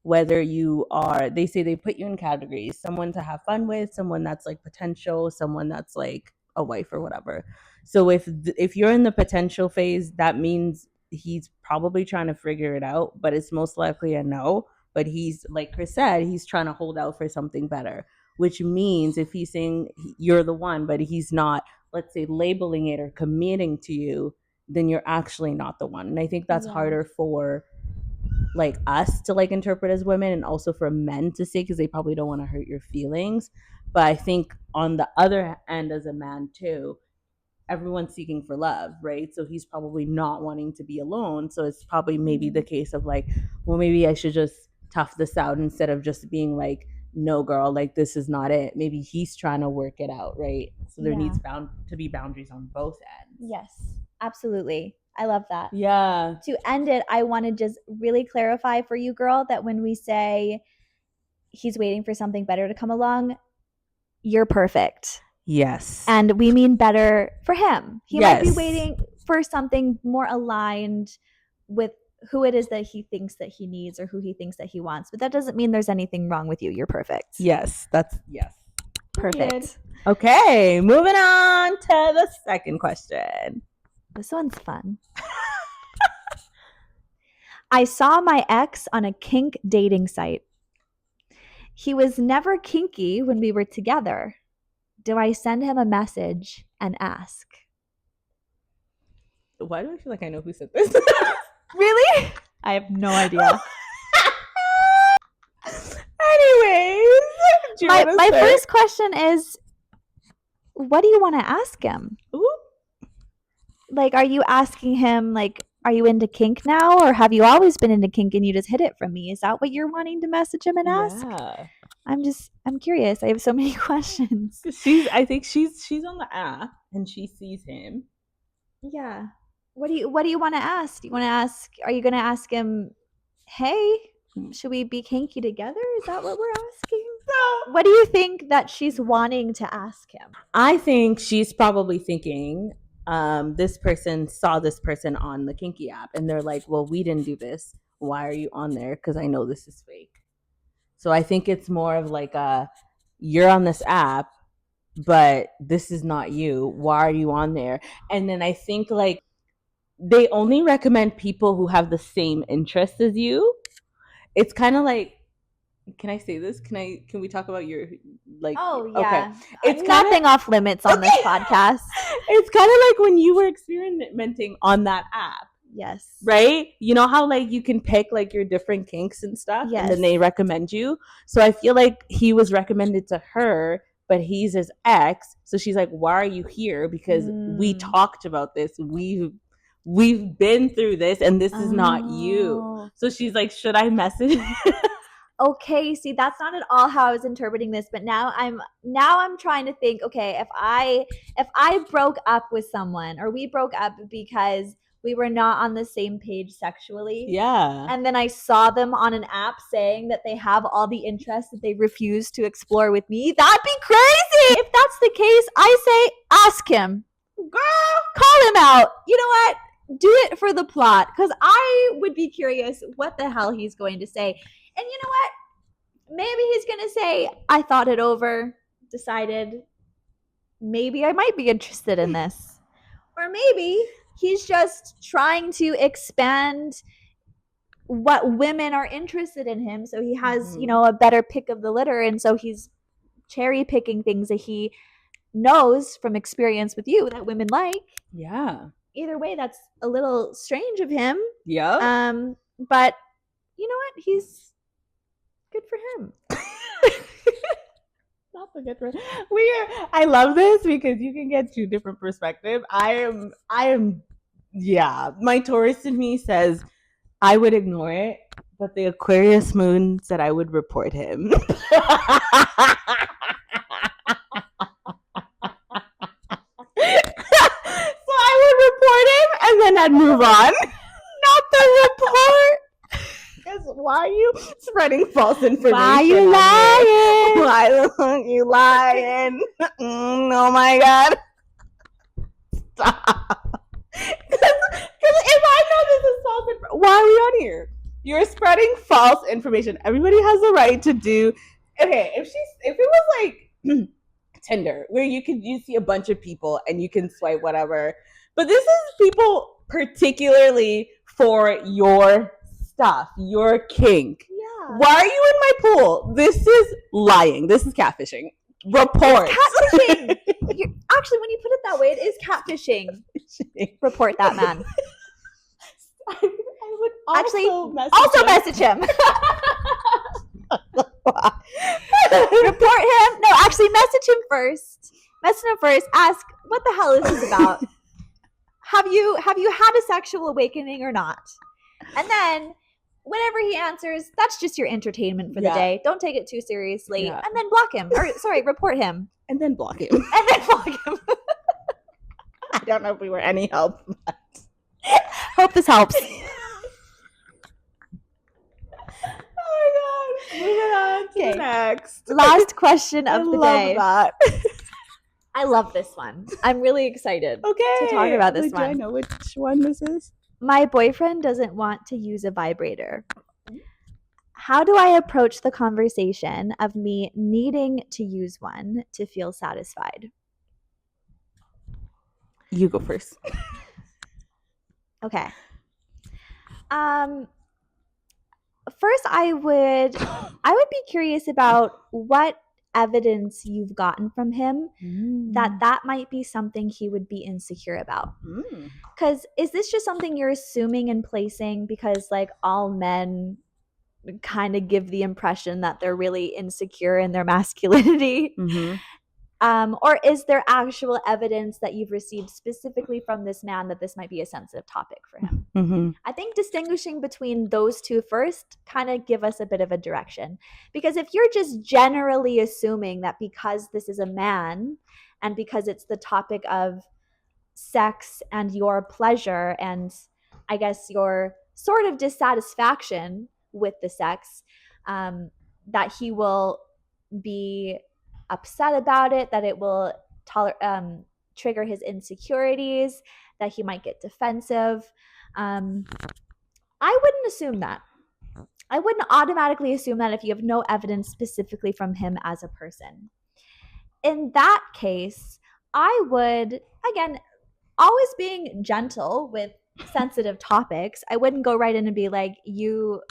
whether you are, they say they put you in categories, someone to have fun with, someone that's like potential, someone that's like a wife or whatever. So if you're in the potential phase, that means he's probably trying to figure it out, but it's most likely a no. But he's, like Chris said, he's trying to hold out for something better, which means if he's saying you're the one but he's not, let's say, labeling it or committing to you, then you're actually not the one. And I think that's harder for like us to like interpret as women and also for men to say because they probably don't want to hurt your feelings. But I think on the other end, as a man too, everyone's seeking for love, right? So he's probably not wanting to be alone, so it's probably maybe the case of like, well, maybe I should just tough this out instead of just being like, no girl, like this is not it. Maybe he's trying to work it out, right? So there needs to be boundaries on both ends. Yes, absolutely. I love that. Yeah. To end it, I want to just really clarify for you, girl, that when we say he's waiting for something better to come along, you're perfect. Yes. And we mean better for him. He might be Yes. waiting for something more aligned with who it is that he thinks that he needs or who he thinks that he wants. But that doesn't mean there's anything wrong with you. You're perfect. Yes. Yes. Perfect. Okay, moving on to the second question. This one's fun. I saw my ex on a kink dating site. He was never kinky when we were together. Do I send him a message and ask? Why do I feel like I know who said this? Really? I have no idea. Anyways, my first question is, what do you want to ask him? Ooh. Like, are you asking him, like, Are you into kink now, or have you always been into kink and you just hid it from me? Is that what you're wanting to message him and ask? Yeah. I'm curious. I have so many questions. I think she's on the app and she sees him. Yeah. What do you want to ask? Do you want to ask, are you going to ask him, "Hey, should we be kinky together?" Is that what we're asking? So What do you think that she's wanting to ask him? I think she's probably thinking, this person saw this person on the Kinky app and they're like, well, we didn't do this. Why are you on there? Because I know this is fake. So I think it's more of like you're on this app, but this is not you. Why are you on there? And then I think like they only recommend people who have the same interests as you. It's kind of like, can I say this? Can we talk about your like? Oh Okay, yeah. it's Nothing off limits on this podcast. It's kind of like when you were experimenting on that app, Yes. right? You know how like you can pick like your different kinks and stuff, Yes. and then they recommend you. So I feel like he was recommended to her, but he's his ex. So she's like, "Why are you here?" Because we talked about this. We've been through this, and this is not you. So she's like, "Should I message?" Okay, see, that's not at all how I was interpreting this, but now I'm trying to think, okay, if I broke up with someone, or we broke up because we were not on the same page sexually. Yeah. And then I saw them on an app saying that they have all the interests that they refuse to explore with me. That'd be crazy. If that's the case, I say ask him. Girl, call him out. You know what? Do it for the plot, because I would be curious what the hell he's going to say. And you know what? Maybe he's going to say, "I thought it over, decided maybe I might be interested in this." Or maybe he's just trying to expand what women are interested in him. So he has, a better pick of the litter. And so he's cherry picking things that he knows from experience with you that women like. Yeah. Either way, that's a little strange of him. Yeah. But you know what? He's good for him. Not the good for I love this because you can get two different perspectives. I am yeah. My Taurus in me says I would ignore it, but the Aquarius moon said I would report him. So I would report him and then I'd move on. Not the report. Because why are you spreading false information? Why are you lying? Why are you lying? Oh my God. Stop. Because if I know this is false information, why are we on here? You're spreading false information. Everybody has the right to do. Okay, if it was like Tinder, where you see a bunch of people and you can swipe whatever, but this is people particularly for your stuff, your kink. Yeah. Why are you in my pool? This is lying. This is catfishing. Report. Catfishing. Actually, when you put it that way, it is catfishing. Report that man. I would also message him. Report him. No, actually, message him first. Message him first. Ask, what the hell is this about? Have you had a sexual awakening or not? And then whenever he answers, that's just your entertainment for the day. Don't take it too seriously. Yeah. And then block him. Or sorry, report him. And then block him. And then block him. I don't know if we were any help. But... Hope this helps. Oh my God. Moving on to the next. Last question of the day. That. I love this one. I'm really excited to talk about this one. Do I know which one this is? My boyfriend doesn't want to use a vibrator. How do I approach the conversation of me needing to use one to feel satisfied? You go first. Okay. First, I would be curious about what evidence you've gotten from him that might be something he would be insecure about. Because is this just something you're assuming and placing because like all men kind of give the impression that they're really insecure in their masculinity? Or is there actual evidence that you've received specifically from this man that this might be a sensitive topic for him? Mm-hmm. I think distinguishing between those two first kind of give us a bit of a direction. Because if you're just generally assuming that because this is a man and because it's the topic of sex and your pleasure and I guess your sort of dissatisfaction with the sex, that he will be upset about it, that it will trigger his insecurities, that he might get defensive. I wouldn't assume that. I wouldn't automatically assume that if you have no evidence specifically from him as a person. In that case, I would, again, always being gentle with sensitive topics, I wouldn't go right in and be like, you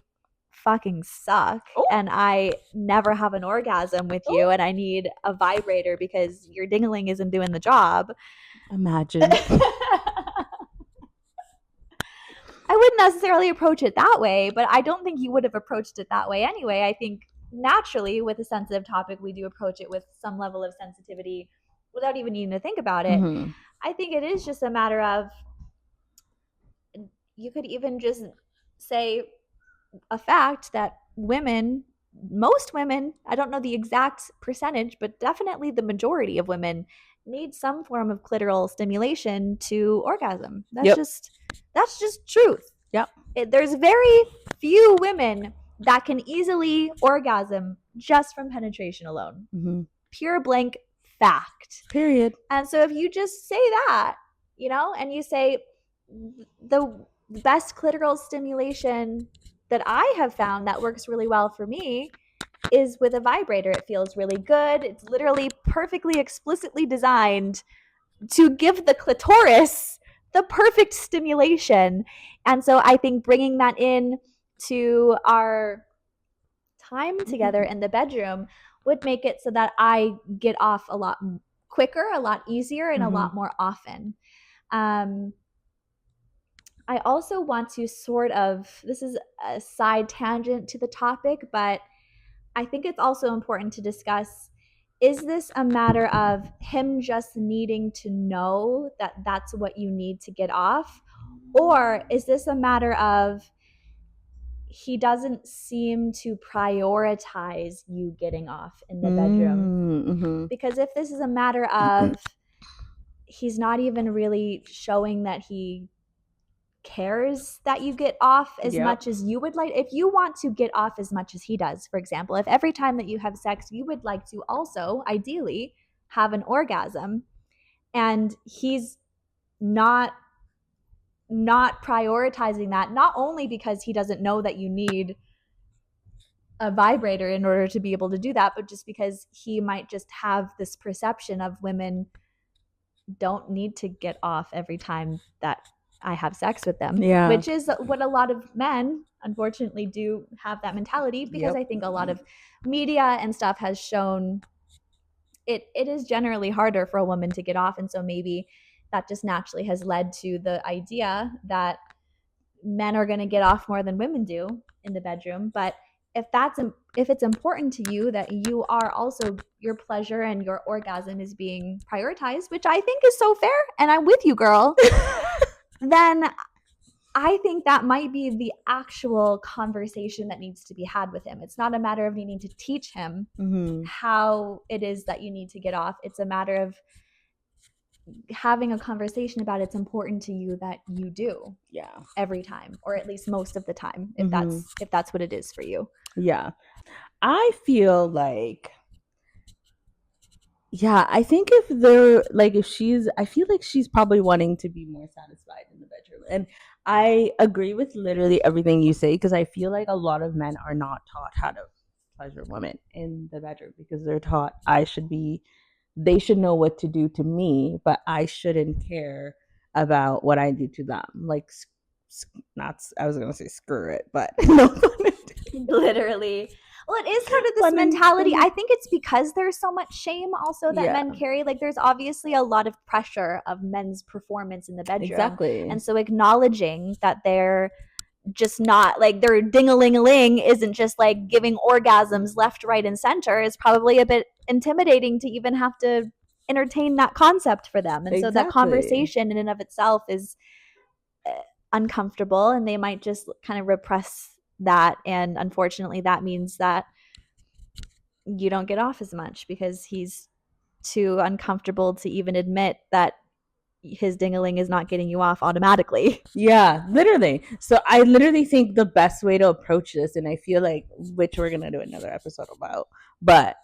fucking suck Oh. and I never have an orgasm with you and I need a vibrator because your dingling isn't doing the job. Imagine. I wouldn't necessarily approach it that way, but I don't think you would have approached it that way anyway. I think naturally, with a sensitive topic, we do approach it with some level of sensitivity without even needing to think about it. Mm-hmm. I think it is just a matter of, you could even just say a fact that women, most women, I don't know the exact percentage, but definitely the majority of women need some form of clitoral stimulation to orgasm. That's just truth. Yep. There's very few women that can easily orgasm just from penetration alone. Mm-hmm. Pure blank fact. Period. And so if you just say that, and you say the best clitoral stimulation that I have found that works really well for me is with a vibrator. It feels really good. It's literally perfectly explicitly designed to give the clitoris the perfect stimulation. And so I think bringing that in to our time together in the bedroom would make it so that I get off a lot quicker, a lot easier, and a lot more often. I also want to this is a side tangent to the topic, but I think it's also important to discuss, is this a matter of him just needing to know that that's what you need to get off? Or is this a matter of he doesn't seem to prioritize you getting off in the bedroom? Mm-hmm. Because if this is a matter of he's not even really showing that he cares that you get off as much as you would like, if you want to get off as much as he does, for example, if every time that you have sex you would like to also ideally have an orgasm and he's not prioritizing that, not only because he doesn't know that you need a vibrator in order to be able to do that, but just because he might just have this perception of women don't need to get off every time that I have sex with them. Yeah. Which is what a lot of men, unfortunately, do have that mentality, because I think a lot of media and stuff has shown it is generally harder for a woman to get off. And so maybe that just naturally has led to the idea that men are going to get off more than women do in the bedroom. But if it's important to you that you are also, your pleasure and your orgasm is being prioritized, which I think is so fair, and I'm with you, girl, then I think that might be the actual conversation that needs to be had with him. It's not a matter of needing to teach him how it is that you need to get off. It's a matter of having a conversation about it's important to you that you do every time, or at least most of the time, if that's what it is for you. I feel like, I think if they're like, I feel like she's probably wanting to be more satisfied in the bedroom. And I agree with literally everything you say, because I feel like a lot of men are not taught how to pleasure women in the bedroom, because they're taught they should know what to do to me, but I shouldn't care about what I do to them. Like, I was going to say screw it, but no. Literally. Well, it is kind of this mentality. I think it's because there's so much shame also that men carry. Like, there's obviously a lot of pressure of men's performance in the bedroom. Exactly. And so acknowledging that they're just not, like, their ding-a-ling-a-ling isn't just like giving orgasms left, right, and center is probably a bit intimidating to even have to entertain that concept for them. And so that Exactly. conversation in and of itself is uncomfortable, and they might just kind of repress that. And unfortunately, that means that you don't get off as much because he's too uncomfortable to even admit that his ding-a-ling is not getting you off automatically. Yeah, literally. So I literally think the best way to approach this, and I feel like, which we're gonna do another episode about, but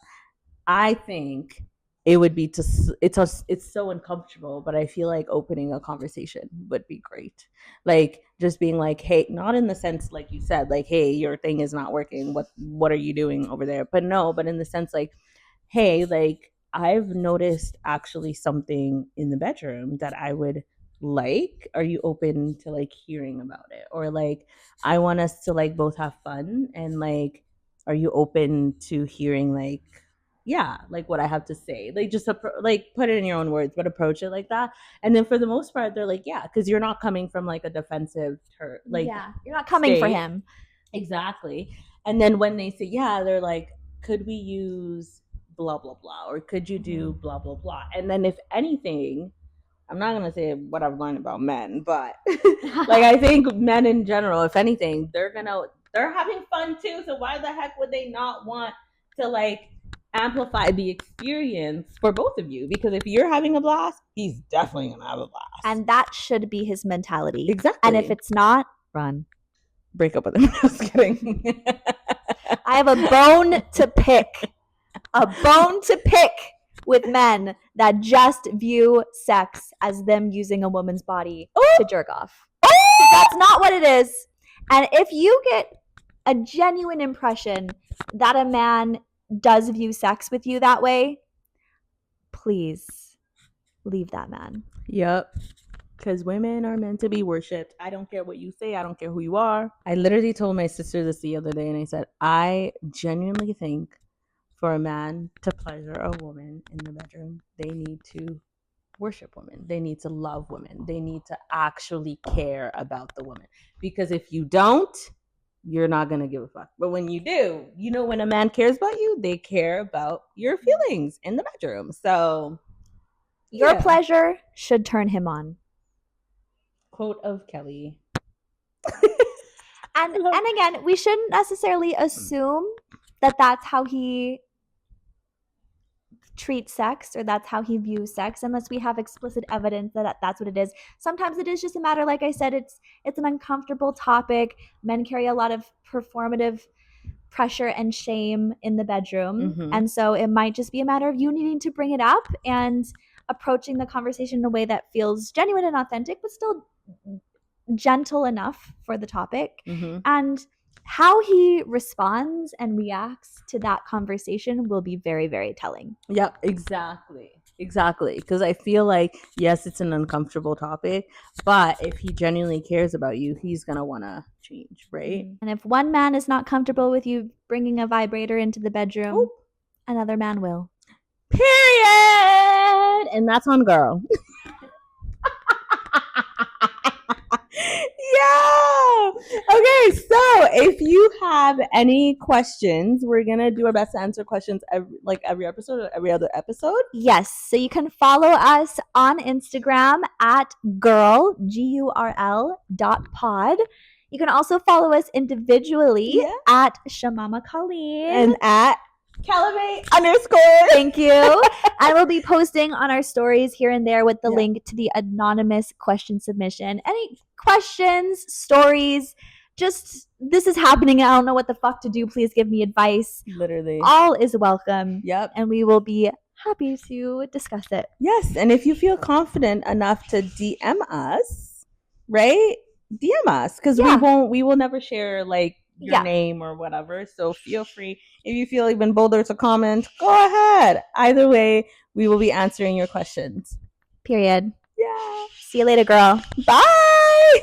I think it would be to it's so uncomfortable, but I feel like opening a conversation would be great. Like just being like, hey, not in the sense like you said, like, hey, your thing is not working. What are you doing over there? But no, but in the sense like, hey, like I've noticed actually something in the bedroom that I would like. Are you open to like hearing about it? Or like I want us to like both have fun and like are you open to hearing like yeah, like what I have to say. Like just like put it in your own words, but approach it like that. And then for the most part, they're like, yeah, because you're not coming from like a defensive like yeah, you're not coming for state. him. Exactly. And then when they say, yeah, they're like, could we use blah blah blah, or could you do blah blah blah? And then if anything, I'm not gonna say what I've learned about men, but like I think men in general, if anything, they're having fun too. So why the heck would they not want to like amplify the experience for both of you? Because if you're having a blast, he's definitely gonna have a blast. And that should be his mentality. Exactly. And if it's not, run. Break up with him. Just kidding. I have a bone to pick. A bone to pick with men that just view sex as them using a woman's body to jerk off. That's not what it is. And if you get a genuine impression that a man does view sex with you that way, please leave that man. Yep. Because women are meant to be worshipped. I don't care what you say. I don't care who you are. I literally told my sister this the other day, and I said, I genuinely think for a man to pleasure a woman in the bedroom, they need to worship women. They need to love women. They need to actually care about the woman. Because if you don't, you're not going to give a fuck. But when you do, you know, when a man cares about you, they care about your feelings in the bedroom. So your pleasure should turn him on. Quote of Kelly. And again, we shouldn't necessarily assume that that's how he treats sex or that's how he views sex unless we have explicit evidence that that's what it is. Sometimes it is just a matter, like I said, it's an uncomfortable topic. Men carry a lot of performative pressure and shame in the bedroom. And so it might just be a matter of you needing to bring it up and approaching the conversation in a way that feels genuine and authentic, but still gentle enough for the topic. And how he responds and reacts to that conversation will be very, very telling. Yep, exactly. Because I feel like, yes, it's an uncomfortable topic, but if he genuinely cares about you, he's going to want to change, right? And if one man is not comfortable with you bringing a vibrator into the bedroom, another man will. Period. And that's on Gurl. Yeah. Okay, so if you have any questions, we're gonna do our best to answer questions every episode or every other episode. Yes. So you can follow us on Instagram at Gurl GURL.pod. You can also follow us individually at Shamama Colleen and at Calibate_. Thank you. I will be posting on our stories here and there with the link to the anonymous question submission. Any questions, stories, just this is happening, I don't know what the fuck to do, please give me advice. Literally. All is welcome. Yep. And we will be happy to discuss it. Yes. And if you feel confident enough to DM us, right? DM us because we will never share like your name or whatever. So feel free. If you feel even bolder to comment, go ahead. Either way, we will be answering your questions. Period. Yeah. See you later, girl. Bye.